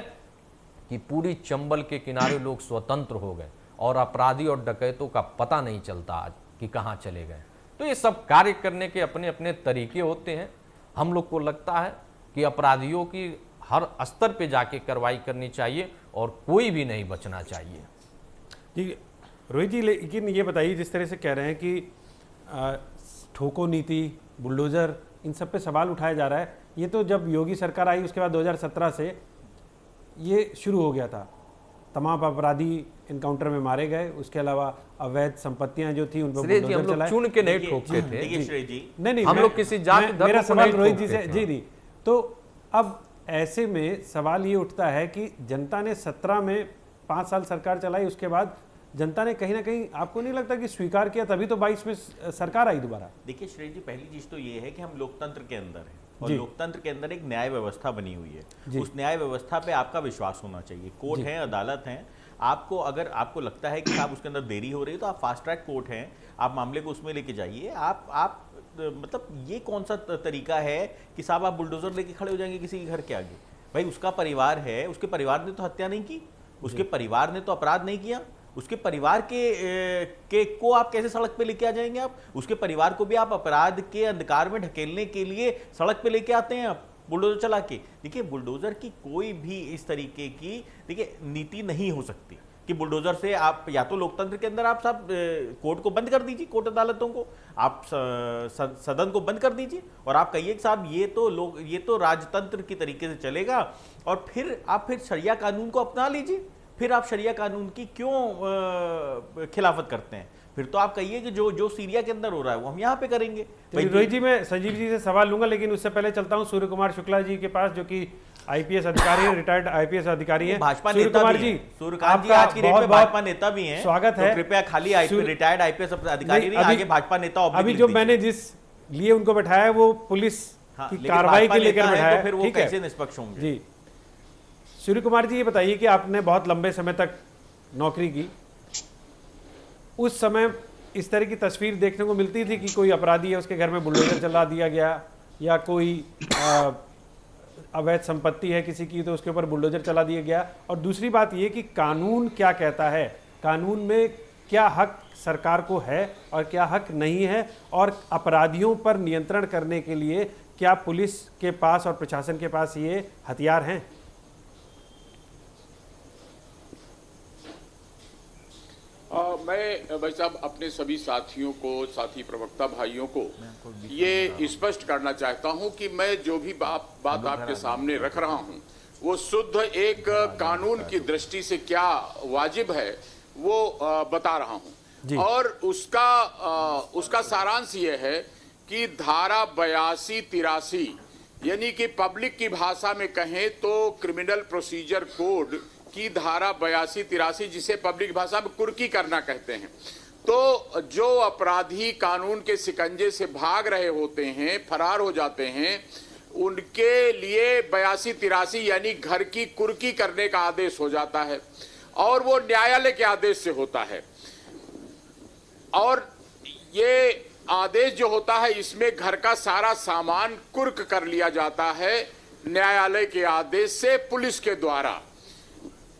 कि पूरी चंबल के किनारे लोग स्वतंत्र हो गए और अपराधी और डकैतों का पता नहीं चलता आज कि कहाँ चले गए। तो ये सब कार्य करने के अपने अपने तरीके होते हैं। हम लोग को लगता है कि अपराधियों की हर स्तर पे जाके कार्रवाई करनी चाहिए और कोई भी नहीं बचना चाहिए। जी रोहित जी, लेकिन ये बताइए, जिस तरह से कह रहे हैं कि ठोको नीति, बुलडोजर, इन सब पे सवाल उठाया जा रहा है, ये तो जब योगी सरकार आई उसके बाद 2017 से ये शुरू हो गया था। तमाम अपराधी इनकाउंटर में मारे गए, उसके अलावा अवैध संपत्तियां जो थी उन पर बुलडोजर चलाए। चुन के नहीं ठोकते थे। देखिए श्रेय जी, नहीं, हम लोग किसी जाति धर्म मेरा को सवाल नहीं रोहित जी ठोकते से, थे। जी नहीं, तो अब ऐसे में सवाल ये उठता है कि जनता ने 17 में 5 साल सरकार चलाई, उसके बाद जनता ने कहीं ना कहीं, आपको नहीं लगता कि स्वीकार किया, तभी तो 22 में सरकार आई दोबारा? देखिए श्रेय जी, पहली चीज तो ये है कि हम लोकतंत्र के अंदर हैं और जी। लोकतंत्र के अंदर एक न्याय व्यवस्था बनी हुई जी। है। उस न्याय व्यवस्था पे आपका विश्वास होना चाहिए। कोर्ट है, अदालत है। आपको अगर आपको लगता है कि साहब उसके अंदर देरी हो रही है तो आप फास्ट ट्रैक कोर्ट हैं, आप मामले को उसमें लेके जाइए। आप मतलब ये कौन सा तरीका है कि साहब आप बुलडोजर लेके खड़े हो जाएंगे किसी के घर के आगे? भाई उसका परिवार है, उसके परिवार ने तो हत्या नहीं की, उसके परिवार ने तो अपराध नहीं किया, उसके परिवार के को आप कैसे सड़क पे लेके आ जाएंगे? आप उसके परिवार को भी आप अपराध के अंधकार में ढकेलने के लिए सड़क पे लेके आते हैं आप बुलडोजर चला के। देखिए बुलडोजर की कोई भी इस तरीके की देखिए नीति नहीं हो सकती कि बुलडोजर से आप, या तो लोकतंत्र के अंदर आप सब कोर्ट को बंद कर दीजिए, कोर्ट अदालतों को आप सदन को बंद कर दीजिए और आप कहिए कि साहब ये तो राजतंत्र की तरीके से चलेगा, और फिर आप शरिया कानून को अपना लीजिए। फिर आप शरिया कानून की क्यों खिलाफत करते हैं? फिर तो आप कहिए कि जो सीरिया के अंदर हो रहा है वो हम यहाँ पे करेंगे। रोहित जी, मैं संजीव जी से सवाल लूंगा, लेकिन उससे पहले चलता हूँ सूर्य कुमार शुक्ला जी के पास, जो कि आईपीएस अधिकारी है, रिटायर्ड आईपीएस अधिकारी हैं। भाजपा सूर्य नेता कुमार भी जी, हैं। सूर्यकांत जी आज की डेट में भाजपा नेता भी हैं। स्वागत है। तो कृपया खाली रिटायर्ड आईपीएस अधिकारी नहीं, आगे भाजपा नेता अभी जो मैंने जिस लिए उनको बैठाया है वो पुलिस की कार्रवाई के लेकर बैठाया तो फिर वो ठीक है कैसे निष्पक्ष होंगे? जी, सूर्य कुमार जी ये बताइए कि आपने बहुत लंबे समय तक नौकरी की, उस समय इस तरह की तस्वीर देखने को मिलती थी कि कोई अपराधी है, उसके घर में बुलडोजर चला दिया गया, या कोई अवैध संपत्ति है किसी की तो उसके ऊपर बुलडोजर चला दिया गया? और दूसरी बात ये कि कानून क्या कहता है, कानून में क्या हक सरकार को है और क्या हक नहीं है, और अपराधियों पर नियंत्रण करने के लिए क्या पुलिस के पास और प्रशासन के पास ये हथियार हैं? मैं भाई साहब अपने सभी साथियों को, साथी प्रवक्ता भाइयों को ये स्पष्ट करना चाहता हूं कि मैं जो भी बात आपके सामने रख रहा हूं वो शुद्ध एक कानून की दृष्टि से क्या वाजिब है वो बता रहा हूं। और उसका सारांश ये है कि धारा 82-83 यानी कि पब्लिक की भाषा में कहें तो क्रिमिनल प्रोसीजर कोड की धारा 82-83, जिसे पब्लिक भाषा में कुर्की करना कहते हैं, तो जो अपराधी कानून के शिकंजे से भाग रहे होते हैं, फरार हो जाते हैं, उनके लिए 82-83 यानी घर की कुर्की करने का आदेश हो जाता है, और वो न्यायालय के आदेश से होता है। और ये आदेश जो होता है इसमें घर का सारा सामान कुर्क कर लिया जाता है न्यायालय के आदेश से पुलिस के द्वारा।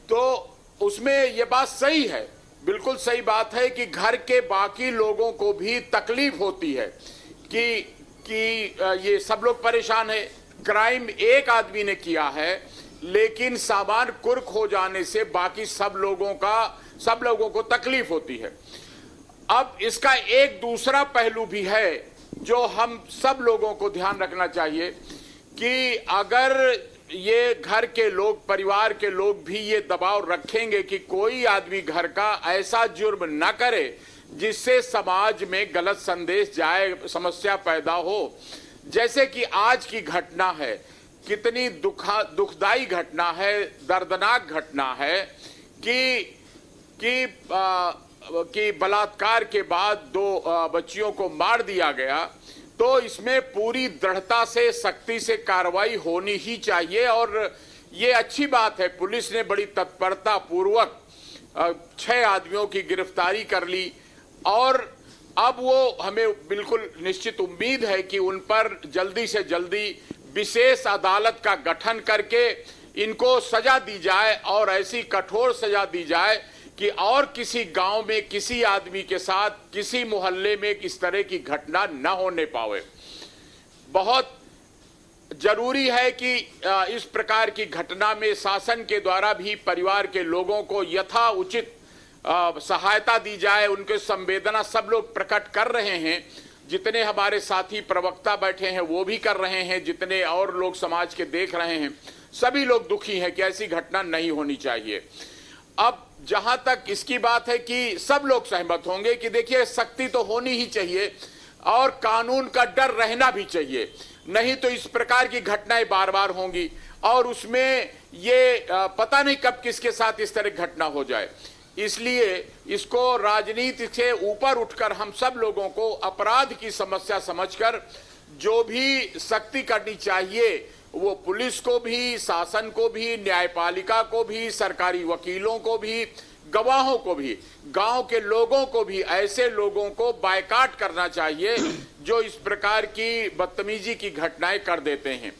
तो उसमें यह बात सही है, बिल्कुल सही बात है कि घर के बाकी लोगों को भी तकलीफ होती है कि ये सब लोग परेशान है। क्राइम एक आदमी ने किया है लेकिन सामान कुर्क हो जाने से बाकी सब लोगों को तकलीफ होती है। अब इसका एक दूसरा पहलू भी है जो हम सब लोगों को ध्यान रखना चाहिए कि अगर ये घर के लोग, परिवार के लोग भी ये दबाव रखेंगे कि कोई आदमी घर का ऐसा जुर्म न करे जिससे समाज में गलत संदेश जाए, समस्या पैदा हो, जैसे कि आज की घटना है, कितनी दुखदाई घटना है, दर्दनाक घटना है कि बलात्कार के बाद 2 बच्चियों को मार दिया गया। तो इसमें पूरी दृढ़ता से, सख्ती से कार्रवाई होनी ही चाहिए। और ये अच्छी बात है, पुलिस ने बड़ी तत्परता पूर्वक 6 आदमियों की गिरफ्तारी कर ली, और अब वो हमें बिल्कुल निश्चित उम्मीद है कि उन पर जल्दी से जल्दी विशेष अदालत का गठन करके इनको सजा दी जाए, और ऐसी कठोर सजा दी जाए कि और किसी गांव में, किसी आदमी के साथ, किसी मोहल्ले में इस तरह की घटना न होने पावे। बहुत जरूरी है कि इस प्रकार की घटना में शासन के द्वारा भी परिवार के लोगों को यथा उचित सहायता दी जाए। उनके संवेदना सब लोग प्रकट कर रहे हैं, जितने हमारे साथी प्रवक्ता बैठे हैं वो भी कर रहे हैं, जितने और लोग समाज के देख रहे हैं, सभी लोग दुखी हैं कि ऐसी घटना नहीं होनी चाहिए। अब जहां तक इसकी बात है कि सब लोग सहमत होंगे कि देखिए सख्ती तो होनी ही चाहिए और कानून का डर रहना भी चाहिए, नहीं तो इस प्रकार की घटनाएं बार बार होंगी और उसमें ये पता नहीं कब किसके साथ इस तरह घटना हो जाए। इसलिए इसको राजनीति से ऊपर उठकर हम सब लोगों को अपराध की समस्या समझकर जो भी सख्ती करनी चाहिए, वो पुलिस को भी, शासन को भी, न्यायपालिका को भी, सरकारी वकीलों को भी, गवाहों को भी, गांव के लोगों को भी, ऐसे लोगों को बायकाट करना चाहिए जो इस प्रकार की बदतमीजी की घटनाएं कर देते हैं।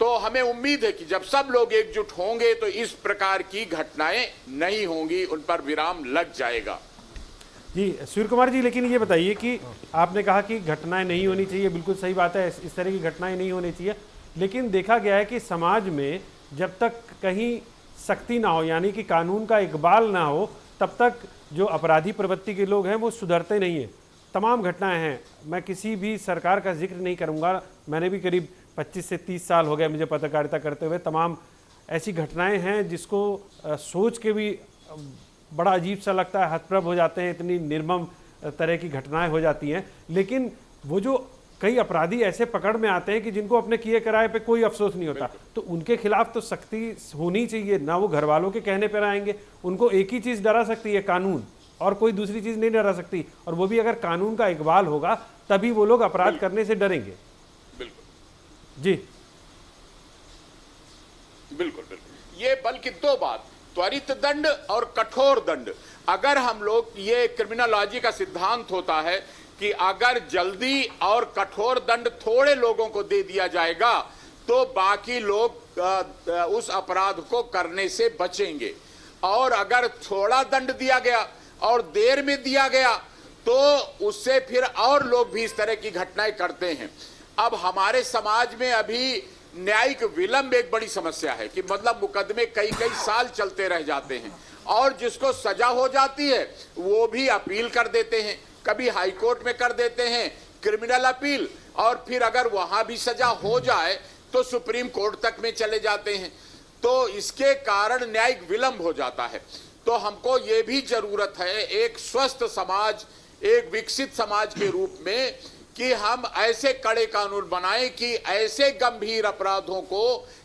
तो हमें उम्मीद है कि जब सब लोग एकजुट होंगे तो इस प्रकार की घटनाएं नहीं होंगी, उन पर विराम लग जाएगा। जी सूर्य कुमार जी, लेकिन ये बताइए कि आपने कहा कि घटनाएं नहीं होनी चाहिए, बिल्कुल सही बात है, इस तरह की घटनाएं नहीं होनी चाहिए, लेकिन देखा गया है कि समाज में जब तक कहीं सख्ती ना हो, यानी कि कानून का इकबाल ना हो, तब तक जो अपराधी प्रवृत्ति के लोग हैं वो सुधरते नहीं हैं। तमाम घटनाएं हैं, मैं किसी भी सरकार का जिक्र नहीं करूंगा, मैंने भी करीब 25 से 30 साल हो गए मुझे पत्रकारिता करते हुए, तमाम ऐसी घटनाएं हैं जिसको सोच के भी बड़ा अजीब सा लगता है, हतप्रभ हो जाते हैं, इतनी निर्मम तरह की घटनाएं हो जाती हैं। लेकिन वो जो कई अपराधी ऐसे पकड़ में आते हैं कि जिनको अपने किए कराए पे कोई अफसोस नहीं होता, तो उनके खिलाफ तो सख्ती होनी चाहिए ना। वो घर वालों के कहने पर आएंगे, उनको एक ही चीज़ डरा सकती है, कानून, और कोई दूसरी चीज़ नहीं डरा सकती, और वो भी अगर कानून का इकबाल होगा तभी वो लोग अपराध करने से डरेंगे। जी बिल्कुल बिल्कुल, ये बल्कि दो बात, त्वरित दंड और कठोर दंड। अगर हम लोग, ये क्रिमिनोलॉजी का सिद्धांत होता है कि अगर जल्दी और कठोर दंड थोड़े लोगों को दे दिया जाएगा तो बाकी लोग उस अपराध को करने से बचेंगे, और अगर थोड़ा दंड दिया गया और देर में दिया गया तो उससे फिर और लोग भी इस तरह की घटनाएं करते हैं। अब हमारे समाज में अभी न्यायिक विलंब एक बड़ी समस्या है कि मतलब मुकदमे कई कई साल चलते रह जाते हैं, और जिसको सजा हो जाती है वो भी अपील कर देते हैं, कभी हाई कोर्ट में कर देते हैं क्रिमिनल अपील, और फिर अगर वहां भी सजा हो जाए तो सुप्रीम कोर्ट तक में चले जाते हैं। तो इसके कारण न्यायिक विलंब हो जाता है। तो हमको ये भी जरूरत है एक स्वस्थ समाज, एक विकसित समाज के रूप में, कि हम ऐसे कड़े कानून बनाएं कि ऐसे गंभीर अपराधों को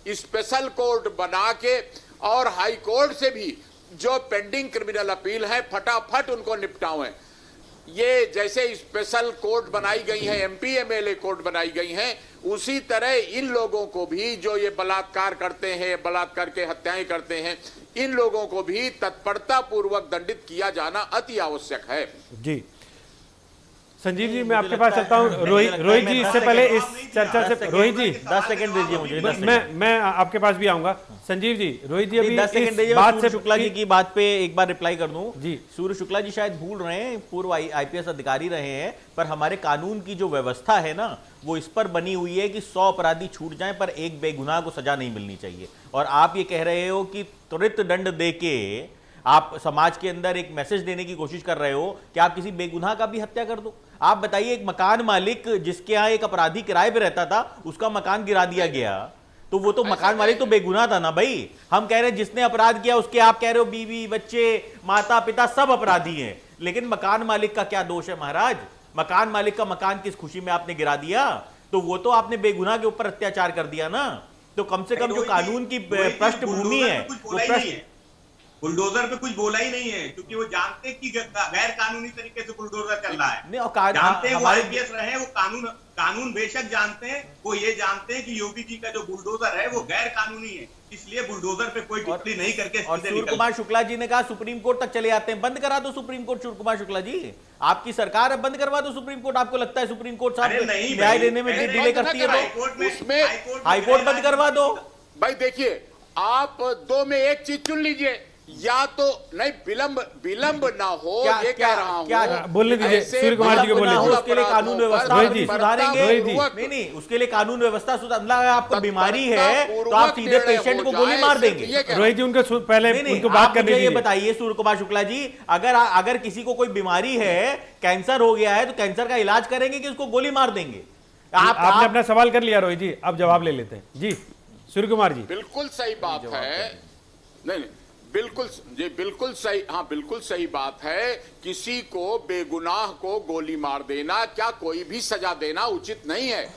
स्पेशल कोर्ट बना के और हाई कोर्ट से भी जो पेंडिंग क्रिमिनल अपील है फटाफट उनको निपटाएं। ये जैसे स्पेशल कोर्ट बनाई गई है, एमपी एमएलए कोर्ट बनाई गई हैं, उसी तरह इन लोगों को भी जो ये बलात्कार करते हैं, बलात्कार के हत्याएं करते हैं, इन लोगों को भी तत्परता पूर्वक दंडित किया जाना अति आवश्यक है। जी संजीव जी, मैं आपके पास चलता हूँ। रोहित जी, इससे पहले इस चर्चा से, रोहित जी 10 सेकंड दीजिए मुझे। मैं आपके पास भी आऊंगा। संजीव जी, रोहित जी अभी 10 सेकंड दीजिए, बात से शुक्ला जी की बात पे एक बार रिप्लाई कर दूं। जी सूर्य शुक्ला जी शायद भूल रहे हैं, पूर्व आईपीएस अधिकारी रहे हैं, पर हमारे कानून की जो व्यवस्था है ना वो इस पर बनी हुई है कि 100 अपराधी छूट जाएं पर एक बेगुनाह को सजा नहीं मिलनी चाहिए। और आप ये कह रहे हो कि त्वरित दंड देके आप समाज के अंदर एक मैसेज देने की कोशिश कर रहे हो कि आप किसी बेगुनाह का भी हत्या कर दो। आप बताइए, एक मकान मालिक जिसके यहाँ एक अपराधी किराए पे रहता था, उसका मकान गिरा दिया गया, तो वो तो मकान मालिक तो बेगुनाह था ना भाई। हम कह रहे हैं जिसने अपराध किया उसके, आप कह रहे हो बीवी बच्चे माता पिता सब अपराधी हैं, लेकिन मकान मालिक का क्या दोष है महाराज? मकान मालिक का मकान किस खुशी में आपने गिरा दिया? तो वो तो आपने बेगुनाह के ऊपर अत्याचार कर दिया ना। तो कम से कम जो कानून की पृष्ठभूमि है वो बुलडोजर पे कुछ बोला ही नहीं है, क्योंकि वो जानते हैं कि गैर कानूनी तरीके से बुलडोजर चल रहा है। नहीं, और जानते हैं, वो आईपीएस रहे, वो कानून बेशक जानते हैं, वो ये जानते हैं कि योगी जी का जो बुलडोजर है वो गैर कानूनी है, इसलिए बुलडोजर पे कोई टिप्पणी नहीं करके। और सूर्य कुमार शुक्ला जी ने कहा सुप्रीम कोर्ट तक चले आते हैं, बंद करा दो सुप्रीम कोर्ट। सूर्य कुमार शुक्ला जी, आपकी सरकार है, बंद करवा दो सुप्रीम कोर्ट। आपको लगता है सुप्रीम कोर्ट साहब न्याय देने में डिले करती है तो उसमें हाईकोर्ट बंद करवा दो। भाई देखिए, आप दो में एक चीज चुन लीजिए, या तो नहीं विलंब ना हो, ये कह रहा हूं। क्या बोलने दीजिए सूर्य कुमार जी को बोलने दीजिए। उसके लिए कानून व्यवस्था सुधारेंगे। नहीं, उसके लिए कानून व्यवस्था सुधार। आपको बीमारी है तो आप सीधे पेशेंट को गोली मार देंगे। रोहित जी, उनको पहले उनको बात करने दीजिए। ये बताइए सूर्य कुमार शुक्ला जी, अगर किसी को कोई बीमारी है, कैंसर हो गया है, तो कैंसर का इलाज करेंगे कि उसको गोली मार देंगे? आपने अपना सवाल कर लिया रोहित जी, अब जवाब ले लेते हैं। जी सूर्य कुमार जी, बिल्कुल सही बात है। नहीं, बिल्कुल सही, हाँ बिल्कुल सही बात है। किसी को बेगुनाह को गोली मार देना, क्या कोई भी सजा देना उचित नहीं है।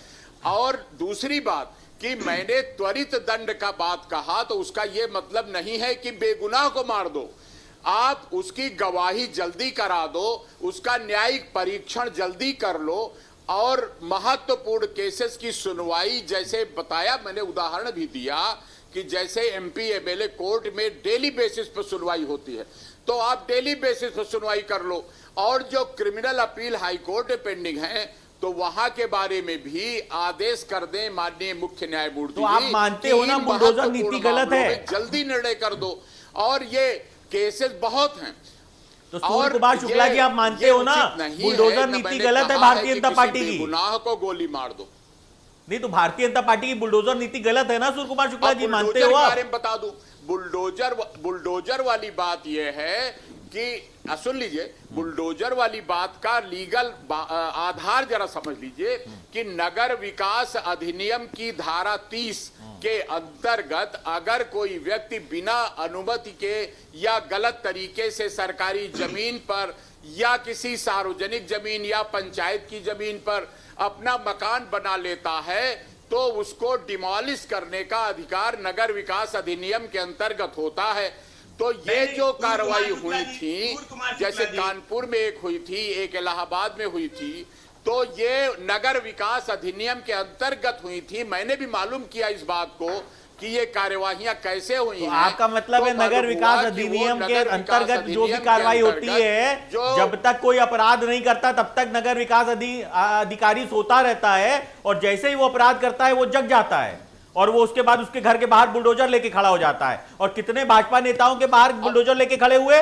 और दूसरी बात कि मैंने त्वरित दंड का बात कहा तो उसका यह मतलब नहीं है कि बेगुनाह को मार दो। आप उसकी गवाही जल्दी करा दो, उसका न्यायिक परीक्षण जल्दी कर लो और महत्वपूर्ण केसेस की सुनवाई, जैसे बताया मैंने उदाहरण भी दिया कि जैसे एमपी एमएलए कोर्ट में डेली बेसिस पर सुनवाई होती है, तो आप डेली बेसिस पर सुनवाई कर लो। और जो क्रिमिनल अपील हाई कोर्ट में पेंडिंग है, तो वहां के बारे में भी आदेश कर दें माननीय मुख्य न्यायमूर्ति। तो आप मानते हो ना बुलडोजर नीति गलत है? जल्दी निर्णय कर दो। और ये केसेस बहुत हैं। तो सूर्य कुमार शुक्ला जी, आप मानते हो ना बुलडोजर नीति गलत है भारतीय जनता पार्टी की? गुनाह को गोली मार दो। नहीं तो भारतीय जनता पार्टी की बुलडोजर नीति गलत है ना सूर्य कुमार शुक्ला जी, मानते हो बुलडोजर के आप? बारे में बता दूं, बुलडोजर वाली बात यह है कि सुन लीजिए, बुलडोजर वाली बात का लीगल आधार जरा समझ लीजिए कि नगर विकास अधिनियम की धारा 30 के अंतर्गत अगर कोई व्यक्ति बिना अनुमति के या गलत तरीके से सरकारी जमीन पर या किसी सार्वजनिक जमीन या पंचायत की जमीन पर अपना मकान बना लेता है, तो उसको डिमोलिश करने का अधिकार नगर विकास अधिनियम के अंतर्गत होता है। तो ये जो कार्रवाई हुई थी, जैसे कानपुर में एक हुई थी, एक इलाहाबाद में हुई थी, तो ये नगर विकास अधिनियम के अंतर्गत हुई थी। मैंने भी मालूम किया इस बात को कि ये कार्यवाहियां कैसे हुई तो हैं। आपका मतलब है नगर विकास अधिनियम के अंतर्गत जो भी कार्रवाई होती है, जब तक कोई अपराध नहीं करता तब तक नगर विकास अधिकारी सोता रहता है, और जैसे ही वो अपराध करता है वो जग जाता है, और वो उसके बाद उसके घर के बाहर बुलडोजर लेके खड़ा हो जाता है। और कितने भाजपा नेताओं के बाहर बुलडोजर लेके खड़े हुए?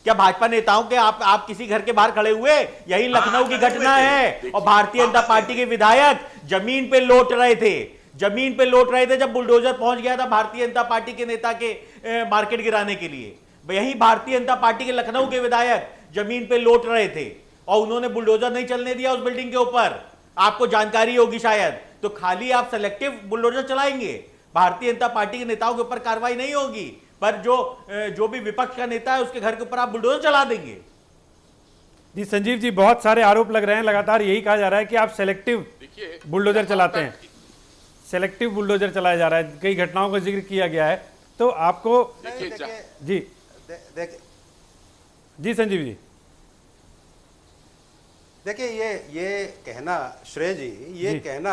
क्या भाजपा नेताओं के आप किसी घर के बाहर खड़े हुए? यही लखनऊ की घटना है। और भारतीय जनता पार्टी के विधायक जमीन पे लौट रहे थे जब बुलडोजर पहुंच गया था भारतीय जनता पार्टी के नेता के मार्केट गिराने के लिए। यही भारतीय जनता पार्टी के लखनऊ के विधायक जमीन पे लौट रहे थे और उन्होंने बुलडोजर नहीं चलने दिया उस बिल्डिंग के ऊपर। आपको जानकारी होगी शायद। तो खाली आप सेलेक्टिव बुलडोजर चलाएंगे, भारतीय जनता पार्टी के नेताओं के ऊपर कार्रवाई नहीं होगी, पर जो भी विपक्ष का नेता है उसके घर के ऊपर आप बुलडोजर चला देंगे। जी संजीव जी, बहुत सारे आरोप लग रहे हैं, लगातार यही कहा जा रहा है कि आप सेलेक्टिव बुलडोजर चलाते हैं, सेलेक्टिव बुलडोजर चलाया जा रहा है, कई घटनाओं का जिक्र किया गया है। तो आपको जी जी संजीव जी देखिए, ये कहना श्रेय जी, ये कहना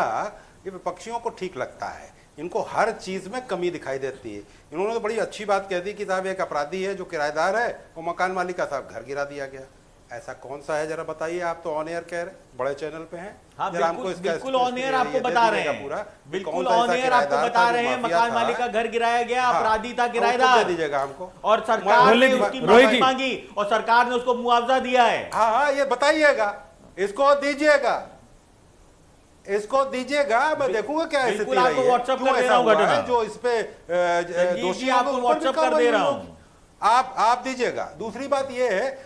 ये विपक्षियों को ठीक लगता है। इनको हर चीज में कमी दिखाई देती है। इन्होंने तो बड़ी अच्छी बात कह दी कि साहब एक अपराधी है जो किराएदार है, वो मकान मालिक का साहब घर गिरा दिया गया। ऐसा कौन सा है जरा बताइए। आप तो ऑन एयर कह रहे, बड़े चैनल पे हैं। हाँ, बिल्कुल ऑन एयर आपको बता रहे हैं, बिल्कुल ऑन एयर आपको बता रहे हैं। मकान मालिक का घर गिराया गया, अपराधी था किराएदार, दे दीजिएगा हमको। और सरकार ने उसकी मदद मांगी और सरकार ने उसको मुआवजा दिया है। हाँ, ये बताइएगा, इसको दीजिएगा, मैं देखूंगा क्या स्थिति रही है, व्हाट्सएप कर दे रहा हूं, जो इस पे दोषी आपको व्हाट्सएप कर दे रहा हूं, आप दीजिएगा। दूसरी बात ये है,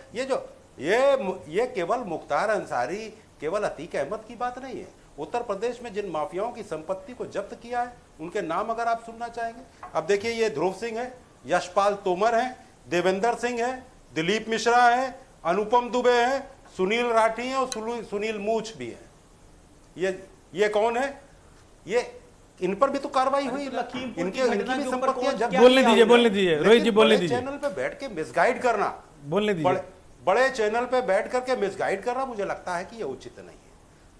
ये केवल मुख्तार अंसारी, केवल अतीक अहमद की बात नहीं है। उत्तर प्रदेश में जिन माफियाओं की संपत्ति को जब्त किया है उनके नाम अगर आप सुनना चाहेंगे, अब देखिए, ये ध्रुव सिंह है, यशपाल तोमर है, देवेंद्र सिंह है, दिलीप मिश्रा है, अनुपम दुबे है, सुनील राठी है और सुनील मूछ भी है। ये कौन है? ये इन पर भी तो कार्रवाई हुई। इनकी भी संपत्तियां जब्त। बोलने दीजिए रोहित जी, बोलने दीजिए। चैनल पे बैठ के मिसगाइड करना, बोलने दीजिए। बड़े चैनल पे बैठ करके मिसगाइड करना, मुझे लगता है कि ये उचित नहीं है।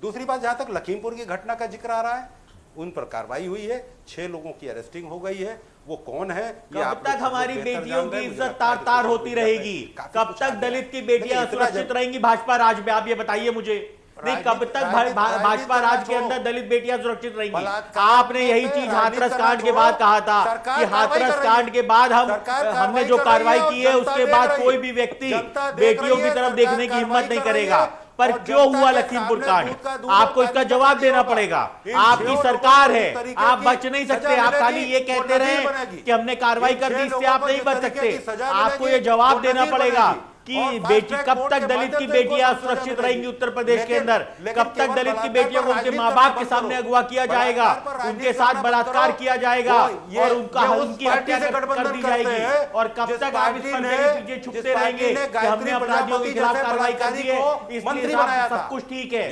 दूसरी बात, जहां तक लखीमपुर की घटना का जिक्र आ रहा है, उन पर कार्रवाई हुई है, 6 लोगों की अरेस्टिंग हो गई है। वो कौन है? कब तक हमारी बेटियों की इज्जत तार तार होती रहेगी? कब तक दलित की बेटियां सुरक्षित रहेंगी भाजपा राज में? आप ये बताइए मुझे। नहीं, कब तक भाजपा राज के अंदर दलित बेटियां सुरक्षित रहेंगी? आपने यही चीज हाथरस कांड के बाद कहा था कि हाथरस कांड के बाद हमने जो कार्रवाई की है उसके बाद कोई भी व्यक्ति बेटियों की तरफ देखने की हिम्मत नहीं करेगा। पर क्यों हुआ लखीमपुर कांड? आपको इसका जवाब देना पड़ेगा। आपकी सरकार है, आप बच नहीं सकते। आप खाली ये कहते रहे कि हमने कार्रवाई कर दी, इससे आप नहीं बच सकते। आपको ये जवाब देना पड़ेगा कि बेटी, कब तक दलित की बेटियां सुरक्षित रहेंगी उत्तर प्रदेश के अंदर? कब तक दलित की बेटियों को उनके माँ बाप के सामने अगवा किया जाएगा, उनके साथ बलात्कार किया जाएगा और उनकी हत्या कर दी जाएगी? और कब तक आप इस पर्दे के पीछे छुपते रहेंगे कि हमने अपराधियों के खिलाफ कार्रवाई कर दी है, इसलिए सब कुछ ठीक है?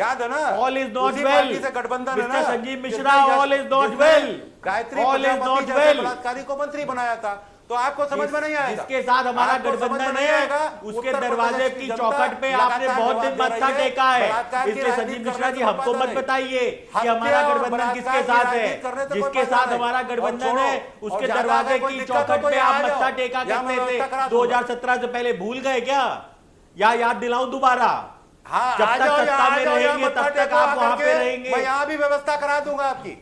All is not well mister Sanjeev Mishra, all is not well, Gayatri बलात्कारी को मंत्री बनाया था। तो आपको समझ में नहीं आएगा। जिसके साथ हमारा आपको समझ में गठबंधन नहीं है आएगा। उसके उत्तर दरवाजे प्रदेश की जनता चौखट पे आपने लगातार बहुत दिन जवाब दे मत्था रही है। टेका है। बलात्कार की इसलिए राजनीति संजीव करने मिश्रा जी से हमको पता मत नहीं। बताइए कि हत्या हमारा और गठबंधन बलात्कार किसके की साथ है। राजनीति करने से कोई जिसके पता साथ नहीं। हमारा और गठबंधन छोड़ो, है और उसके ज्यादा दरवाजे कोई की दिक्कत हो चौखट तो पे यहाँ आप आ जाओ। मत्था टेका यहाँ मैं करते थे। व्यवस्था करा दूंगा। 2017 से पहले भूल गए क्या, या याद दिलाऊं दोबारा? हाँ, जब आ तक जाओ, सत्ता यहाँ में आ जाओ, यहाँ रहेंगे मत्था तब तक टेको आप आकर वहां के। पे रहेंगे। मैं यहाँ भी व्यवस्था करा दूंगा आपकी,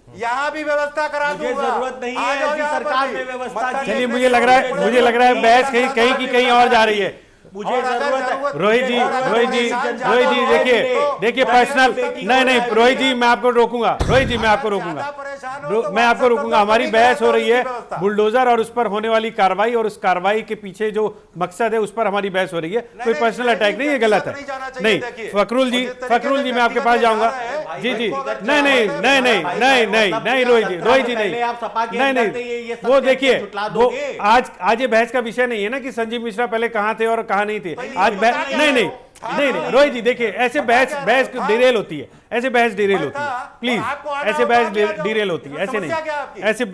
यहाँ भी व्यवस्था करा मुझे दूंगा। जरूरत नहीं आ है जाओ ऐसी यहाँ पर सरकार भी। में व्यवस्था मत्था की। चलिए टेकने मुझे की लग रहा है जरूरत मुझे लग रहा है नहीं। बहस कहीं की कहीं और जा रही है। मुझे और अगर जरूरत है जरूरत- रोहित जी और अगर रोहित जी परेशान ज्यादा रोहित जी हो देखिए तो देखिए बहस पर्सनल बेटी नहीं को नहीं बहस रोहित की जी मैं आपको रोकूंगा रोहित जी मैं आपको अगर रोकूंगा ज्यादा परेशान हो तो मैं आपको WhatsApp रोकूंगा। पर हमारी नहीं बहस कराता हो रही है उसकी व्यवस्था। बुलडोजर और उस पर होने वाली कार्रवाई और उस कार्रवाई के पीछे जो मकसद है उस पर हमारी बहस हो रही है। कोई नहीं, पर्सनल नहीं, अटैक नहीं, ये व्यक्तिगत गलत है। नहीं जाना चाहिए, नहीं देखिए। फकरुल जी और जिस तरीके से मैं आपके पास व्यक्तिगत जाऊंगा। जा रहा है, जी जी उसको अगर नहीं नहीं चाहे नहीं नहीं तो नहीं नहीं नहीं रोहित जी पहले आप सपा के नहीं अंदर नहीं थे, ये सब वो कैसे देखिए झुठला वो दोगे? आज ये बहस का विषय नहीं है ना कि संजीव मिश्रा पहले कहाँ थे और कहाँ नहीं थे। आज बता नहीं क्या नहीं रहे हो? नहीं नहीं रोहित जी देखिए ऐसे बहस डिरेल होती है, ऐसे बहस डिरेल होती है। प्लीज ऐसे बहस डिरेल होती है, ऐसे नहीं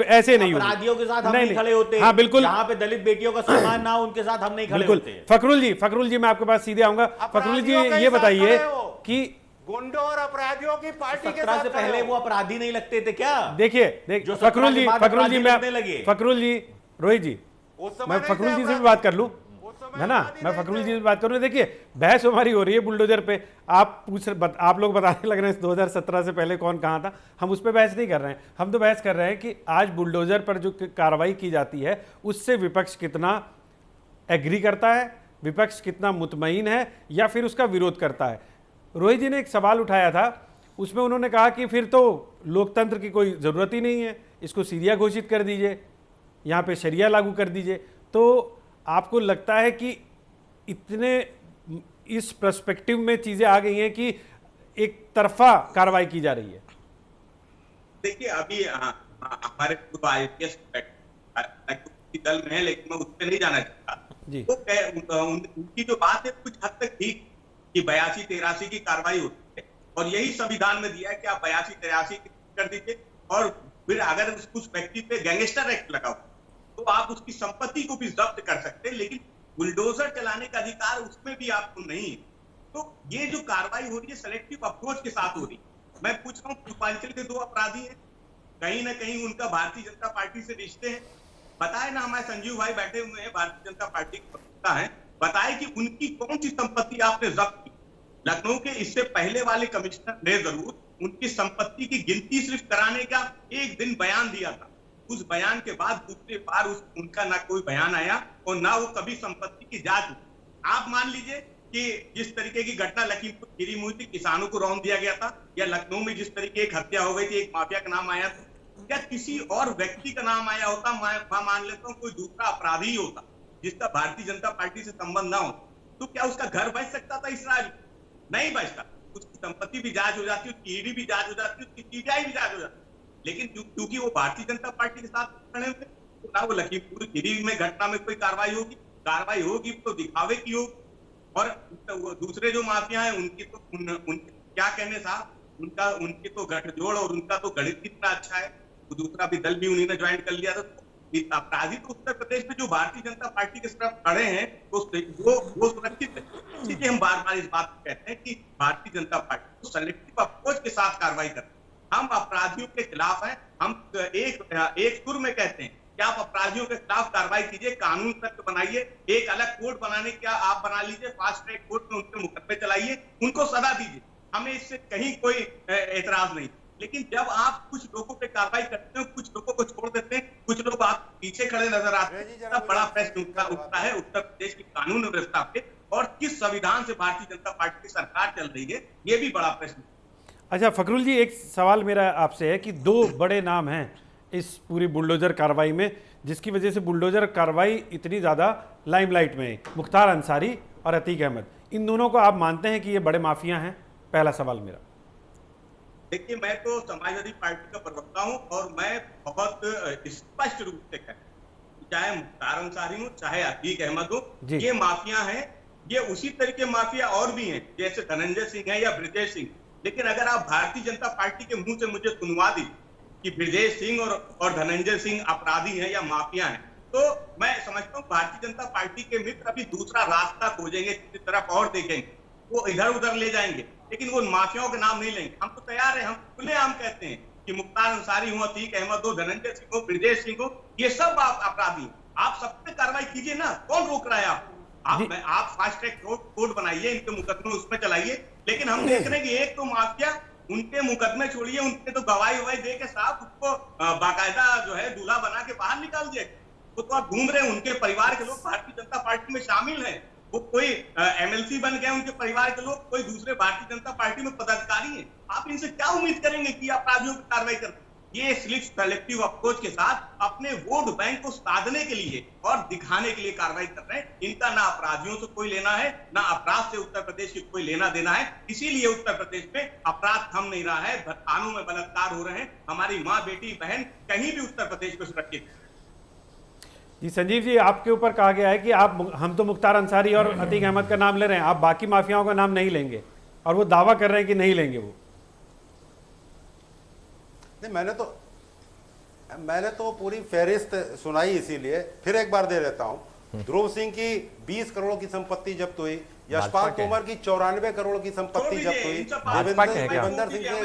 ऐसे नहीं होती। अपराधियों के साथ हम नहीं, नहीं खड़े होते। हाँ बिल्कुल जहां पे दलित बेटियों का सम्मान ना हो उनके साथ हम नहीं खड़े बिल्कुल। होते। फकरुल जी मैं आपके पास सीधे आऊंगा। फकरुल जी ये बताइए कि गुंडों और अपराधियों की पार्टी के 17 साथ से खड़े पहले हो। वो अपराधी नहीं लगते थे क्या? देखिए जो 17 फकरुल के जी बाद फकरुल जी अपराधी मैं लगने लगे। फकरुल जी रोहित जी उस समय मैं नहीं फकरुल थे जी से भी अपराधी। बात कर लूं उस समय है ना। अपराधी मैं नहीं फकरुल थे। जी से बात करूं। देखिए बहस हमारी हो रही है बुलडोजर पे। आप लोग बताने लग रहे हैं 2017 से पहले कौन कहां था। हम उस पर बहस नहीं कर रहे हैं। हम तो बहस कर रहे हैं कि आज बुलडोजर पर जो कार्रवाई की जाती है उससे विपक्ष कितना एग्री करता है, विपक्ष कितना मुतमईन है या फिर उसका विरोध करता है। रोहित जी ने एक सवाल उठाया था, उसमें उन्होंने कहा कि फिर तो लोकतंत्र की कोई ज़रूरत ही नहीं है, इसको सीरिया घोषित कर दीजिए, यहाँ पे शरिया लागू कर दीजिए। तो आपको लगता है कि इतने इस पर्सपेक्टिव में चीज़ें आ गई हैं कि एक तरफा कार्रवाई की जा रही है? देखिए अभी हमारे पूर्व IPS दल में है, लेकिन मैं उस पर नहीं जाना चाहता जी। तो उनकी जो बात है कुछ हद तक ठीक कि 82-83 की कार्रवाई होती है और यही संविधान में दिया है कि आप 82-83 कर दीजिए और फिर अगर उस व्यक्ति पे गैंगस्टर एक्ट लगाओ तो आप उसकी संपत्ति को भी जब्त कर सकते हैं, लेकिन बुलडोजर चलाने का अधिकार उसमें भी आपको नहीं है। तो ये जो कार्रवाई हो रही है सेलेक्टिव अप्रोच के साथ हो रही है। मैं पूछ रहा हूँ पूर्वांचल के 2 अपराधी हैं, कहीं ना कहीं उनका भारतीय जनता पार्टी से रिश्ते हैं। बताए ना, हमारे संजीव भाई बैठे हुए हैं, भारतीय जनता पार्टी के प्रवक्ता हैं, बताए कि उनकी कौन सी संपत्ति आपने जब्त की। लखनऊ के इससे पहले वाले कमिश्नर ने जरूर उनकी संपत्ति की गिनती सिर्फ कराने का एक दिन बयान दिया था। उस बयान के बाद दूसरी बार उनका ना कोई बयान आया और ना वो कभी संपत्ति की जांच हुई। आप मान लीजिए कि जिस तरीके की घटना लखीमपुर खीरी में हुई थी, किसानों को रौंद दिया गया था, या लखनऊ में जिस तरीके एक हत्या हो गई थी, एक माफिया का नाम आया था, क्या किसी और व्यक्ति का नाम आया होता? मैं मान लेता हूँ कोई दूसरा अपराधी होता जिसका भारतीय जनता पार्टी से संबंध ना हो, तो क्या उसका घर बच सकता था इसराइल? नहीं बचता। उसकी संपत्ति भी जांच हो जाती, उसकी ईडी भी जांच हो जाती, उसकी सीबीआई भी जांच हो जाती। लेकिन क्योंकि वो भारतीय जनता पार्टी के साथ खड़े हुए, तो ना वो लखीमपुर खीरी में घटना में कोई कार्रवाई होगी तो दिखावे की होगी। और दूसरे जो माफिया हैं उनकी तो क्या कहने साहब, उनकी तो गठजोड़ और उनका तो गणित कितना अच्छा है। तो दूसरा भी दल भी उन्हीं ने ज्वाइन कर लिया था। अपराधी तो उत्तर प्रदेश में जो भारतीय जनता पार्टी के तरफ खड़े हैं तो वो सुरक्षित है। इसीलिए हम बार बार इस बात को कहते हैं कि भारतीय जनता पार्टी को सेलेक्टिव अप्रोच के साथ कार्रवाई करते हैं। हम अपराधियों के खिलाफ हैं। हम एक सुर में कहते हैं कि आप अपराधियों के खिलाफ कार्रवाई कीजिए, कानून सख्त बनाइए, एक अलग कोर्ट बनाने का आप बना लीजिए, फास्ट ट्रैक कोर्ट में उनके मुकदमे चलाइए, उनको सजा दीजिए, हमें इससे कहीं कोई एतराज नहीं। लेकिन जब आप कुछ लोगों पे कार्रवाई करते हो, कुछ लोगों को छोड़ देते हैं, कुछ लोग आप पीछे खड़े नजर आते हैं, तब बड़ा प्रश्न उठता है उत्तर प्रदेश की कानून व्यवस्था पे और किस संविधान से भारतीय जनता पार्टी की सरकार चल रही है, ये भी बड़ा प्रश्न। अच्छा फकरुल जी, एक सवाल मेरा आपसे है कि 2 बड़े नाम हैं इस पूरी बुलडोजर कार्रवाई में जिसकी वजह से बुलडोजर कार्रवाई इतनी ज़्यादा लाइमलाइट में है, मुख्तार अंसारी और अतीक अहमद। इन दोनों को आप मानते हैं कि ये बड़े माफिया हैं? पहला सवाल मेरा। देखिए, मैं तो समाजवादी पार्टी का प्रवक्ता हूं और मैं बहुत स्पष्ट रूप से कहता हूं, चाहे मुख्तार अंसारी हो चाहे अतीक अहमद हो, ये माफिया हैं। ये उसी तरीके माफिया और भी हैं जैसे धनंजय सिंह है या ब्रजेश सिंह। लेकिन अगर आप भारतीय जनता पार्टी के मुंह से मुझे सुनवा दी कि ब्रजेश सिंह और धनंजय सिंह अपराधी हैं या माफिया हैं, तो तो मैं समझता हूँ भारतीय जनता पार्टी के मित्र अभी दूसरा रास्ता खोजेंगे, किसी तरफ और देखेंगे, वो इधर उधर ले जाएंगे, लेकिन वो माफियाओं के नाम नहीं लेंगे। हम तो तैयार हैं, हम खुलेआम कहते हैं कि मुख्तार अंसारी हो, अतीक अहमद हो, धनंजय सिंह हो, ब्रजेश सिंह हो, ये सब अपराधी, आप सब पे कार्रवाई कीजिए ना, कौन रोक रहा है आप फास्ट ट्रैक कोर्ट बनाइए, इनके मुकदमे उसमें चलाइए, लेकिन हम देख रहे हैं कि एक तो माफिया, उनके मुकदमे छोड़िए, उनके तो गवाही ववाही दे के साथ उसको बाकायदा जो है दूल्हा बना के बाहर निकाल दिया। वो तो आप घूम रहे हैं, उनके परिवार के लोग भारतीय जनता पार्टी में शामिल हैं, वो कोई एमएलसी बन गए, उनके परिवार के लोग कोई दूसरे भारतीय जनता पार्टी में पदाधिकारी हैं। आप इनसे क्या उम्मीद करेंगे कि अपराधियों की कार्रवाई करें? ये सिलेक्टिव अप्रोच के साथ अपने वोट बैंक को साधने के लिए और दिखाने के लिए कार्रवाई कर रहे हैं। इनका ना अपराधियों से कोई लेना है, ना अपराध से उत्तर प्रदेश की कोई लेना देना है। इसीलिए उत्तर प्रदेश में अपराध थम नहीं रहा है, थानों में बलात्कार हो रहे हैं, हमारी माँ बेटी बहन कहीं भी उत्तर प्रदेश में सुरक्षित है। जी संजीव जी, आपके ऊपर कहा गया है कि हम तो मुख्तार अंसारी और अतीक अहमद का नाम ले रहे हैं, आप बाकी माफियाओं का नाम नहीं लेंगे, और वो दावा कर रहे हैं कि नहीं लेंगे। वो नहीं, मैंने तो पूरी फहरिस्त सुनाई, इसीलिए फिर एक बार दे देता हूं। ध्रुव सिंह की 20 करोड़ की संपत्ति जब्त हुई, यशपाल तोमर की 94 करोड़ की संपत्ति जब्त हुई, देवेंद्र सिंह की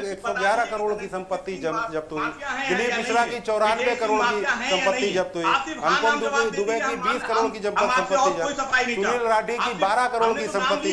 111 करोड़ की संपत्ति जब्त हुई, दिलीप मिश्रा की 94 करोड़ की संपत्ति जब्त हुई, अनुपम दुबे की 20 करोड़ की संपत्ति जब्त, सुनील राठी की 12 करोड़ की संपत्ति,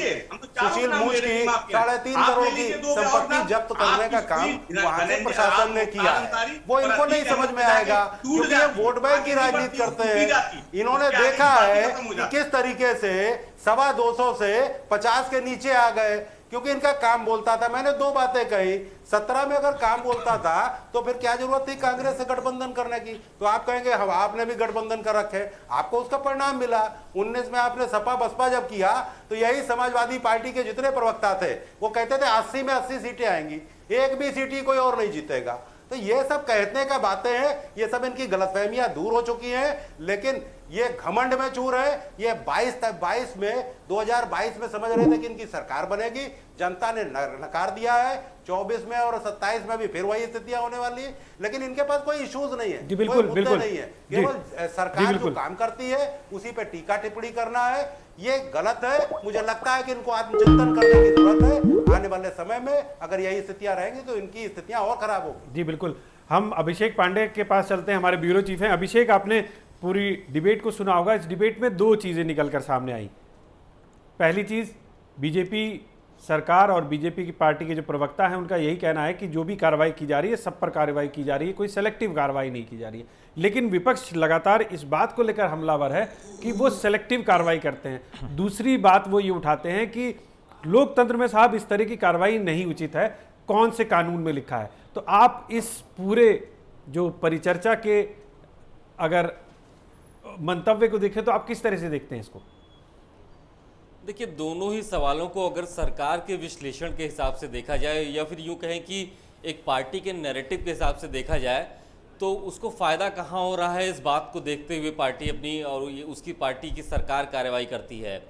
सुशील मूछ की 3.5 करोड़ की संपत्ति जब्त करने का काम वहां के प्रशासन ने किया है। वो इनको नहीं समझ में आएगा, क्योंकि ये वोट बैंक की राजनीति करते हैं। इन्होंने देखा है कि किस तरीके से 225 से 50 के नीचे आ गए, क्योंकि इनका काम बोलता था। मैंने 2 बातें कही, 17 में अगर काम बोलता था तो फिर क्या जरूरत थी कांग्रेस से गठबंधन करने की? तो आप कहेंगे हम आपने भी गठबंधन कर रखे, आपको उसका परिणाम मिला। 19 में आपने सपा बसपा जब किया तो यही समाजवादी पार्टी के जितने प्रवक्ता थे वो कहते थे 80 में 80 सीटें आएंगी, एक भी सीट कोई और नहीं जीतेगा। तो ये सब कहने का बातें हैं, ये सब इनकी गलतफहमियां दूर हो चुकी हैं, लेकिन ये घमंड में चूर है। ये 2022 में समझ रहे थे कि इनकी सरकार बनेगी, जनता ने नकार दिया है। 24 में और 27 में भी फिर वही स्थितियां होने वाली है, लेकिन इनके पास कोई इश्यूज नहीं है, कोई मुद्दे नहीं है, केवल सरकार जो काम करती है उसी पे टीका टिप्पणी करना है। ये गलत है। मुझे लगता है कि इनको आत्मचिंतन करने की जरूरत है। आने वाले समय में अगर यही स्थितियां रहेंगी तो इनकी स्थितियां और खराब होगी। जी बिल्कुल। हम अभिषेक पांडे के पास चलते हैं, हमारे ब्यूरो चीफ हैं। अभिषेक, आपने पूरी डिबेट को सुना होगा। इस डिबेट में 2 चीज़ें निकलकर सामने आई। पहली चीज़, बीजेपी सरकार और बीजेपी की पार्टी के जो प्रवक्ता हैं उनका यही कहना है कि जो भी कार्रवाई की जा रही है सब पर कार्रवाई की जा रही है, कोई सेलेक्टिव कार्रवाई नहीं की जा रही है। लेकिन विपक्ष लगातार इस बात को लेकर हमलावर है कि वो सेलेक्टिव कार्रवाई करते हैं। दूसरी बात वो ये उठाते हैं कि लोकतंत्र में साहब इस तरह की कार्रवाई नहीं उचित है, कौन से कानून में लिखा है। तो आप इस पूरे जो परिचर्चा के अगर मंतव्य को देखें तो आप किस तरह से देखते हैं इसको? देखिए, दोनों ही सवालों को अगर सरकार के विश्लेषण के हिसाब से देखा जाए या फिर यूँ कहें कि एक पार्टी के नैरेटिव के हिसाब से देखा जाए तो उसको फ़ायदा कहाँ हो रहा है, इस बात को देखते हुए पार्टी अपनी और उसकी पार्टी की सरकार कार्रवाई करती है।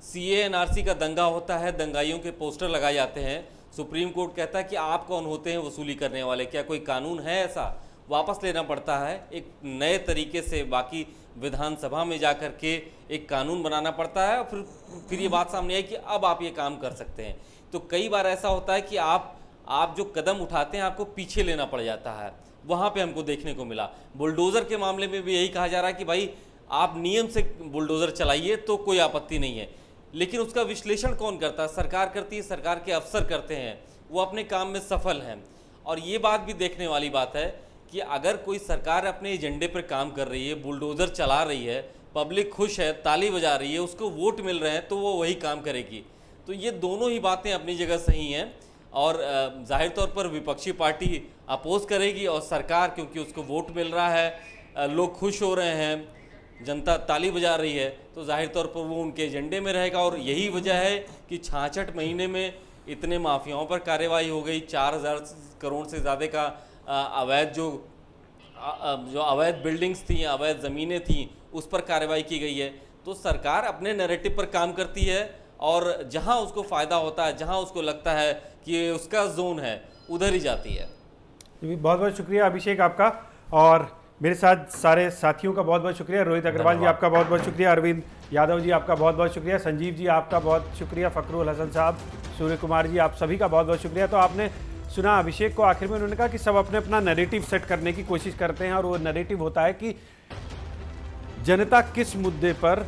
CAA NRC का दंगा होता है, दंगाइयों के पोस्टर लगाए जाते हैं, सुप्रीम कोर्ट कहता है कि आप कौन होते हैं वसूली करने वाले, क्या कोई कानून है ऐसा? वापस लेना पड़ता है, एक नए तरीके से बाकी विधानसभा में जा कर के एक कानून बनाना पड़ता है, फिर ये बात सामने आई कि अब आप ये काम कर सकते हैं। तो कई बार ऐसा होता है कि आप जो कदम उठाते हैं आपको पीछे लेना पड़ जाता है। वहाँ पे हमको देखने को मिला। बुलडोज़र के मामले में भी यही कहा जा रहा है कि भाई आप नियम से बुलडोज़र चलाइए तो कोई आपत्ति नहीं है, लेकिन उसका विश्लेषण कौन करता है? सरकार करती है, सरकार के अफसर करते हैं, वो अपने काम में सफल हैं। और ये बात भी देखने वाली बात है कि अगर कोई सरकार अपने एजेंडे पर काम कर रही है, बुलडोज़र चला रही है, पब्लिक खुश है, ताली बजा रही है, उसको वोट मिल रहे हैं, तो वो वही काम करेगी। तो ये दोनों ही बातें अपनी जगह सही हैं और जाहिर तौर पर विपक्षी पार्टी अपोज करेगी और सरकार, क्योंकि उसको वोट मिल रहा है, लोग खुश हो रहे हैं, जनता ताली बजा रही है, तो जाहिर तौर पर वो उनके एजेंडे में रहेगा। और यही वजह है कि 66 महीने में इतने माफियाओं पर कार्रवाई हो गई। 4000 करोड़ से ज़्यादा का अवैध जो अवैध बिल्डिंग्स थी, अवैध ज़मीनें थी, उस पर कार्रवाई की गई है। तो सरकार अपने नैरेटिव पर काम करती है और जहां उसको फ़ायदा होता है, जहां उसको लगता है कि उसका जोन है, उधर ही जाती है। बहुत बहुत शुक्रिया अभिषेक आपका। और मेरे साथ सारे साथियों का बहुत बहुत शुक्रिया। रोहित अग्रवाल जी आपका बहुत बहुत शुक्रिया, अरविंद यादव जी आपका बहुत बहुत शुक्रिया, संजीव जी आपका बहुत शुक्रिया, फखरुल हसन साहब, सूर्य कुमार जी आप सभी का बहुत बहुत शुक्रिया। तो आपने सुना अभिषेक को, आखिर में उन्होंने कहा कि सब अपने अपना नैरेटिव सेट करने की कोशिश करते हैं और वो नैरेटिव होता है कि जनता किस मुद्दे पर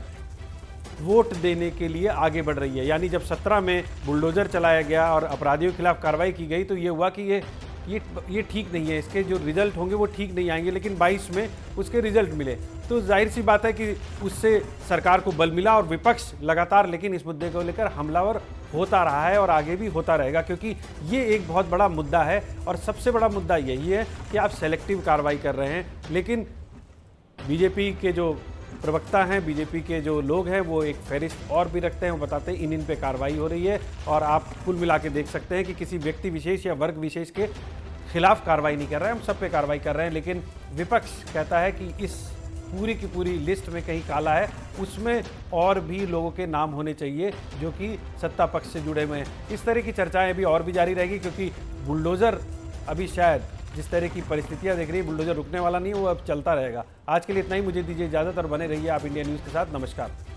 वोट देने के लिए आगे बढ़ रही है। यानी जब 17 में बुलडोजर चलाया गया और अपराधियों के खिलाफ कार्रवाई की गई तो ये हुआ कि ये ठीक नहीं है, इसके जो रिजल्ट होंगे वो ठीक नहीं आएंगे, लेकिन 22 में उसके रिजल्ट मिले तो जाहिर सी बात है कि उससे सरकार को बल मिला और विपक्ष लगातार लेकिन इस मुद्दे को लेकर हमलावर होता रहा है और आगे भी होता रहेगा, क्योंकि ये एक बहुत बड़ा मुद्दा है। और सबसे बड़ा मुद्दा यही है कि आप सेलेक्टिव कार्रवाई कर रहे हैं, लेकिन बीजेपी के जो प्रवक्ता हैं, बीजेपी के जो लोग हैं, वो एक फहरिस्त और भी रखते हैं, वो बताते हैं इन पे कार्रवाई हो रही है और आप कुल मिला के देख सकते हैं कि किसी व्यक्ति विशेष या वर्ग विशेष के खिलाफ कार्रवाई नहीं कर रहे हैं, हम सब पे कार्रवाई कर रहे हैं। लेकिन विपक्ष कहता है कि इस पूरी की पूरी लिस्ट में कहीं काला है, उसमें और भी लोगों के नाम होने चाहिए जो कि सत्ता पक्ष से जुड़े हुए हैं। इस तरह की चर्चाएं अभी और भी जारी रहेगी, क्योंकि बुलडोज़र अभी शायद जिस तरह की परिस्थितियां देख रही है, बुलडोजर रुकने वाला नहीं, वो अब चलता रहेगा। आज के लिए इतना ही, मुझे दीजिए इजाजत और बने रहिए आप इंडिया न्यूज़ के साथ। नमस्कार।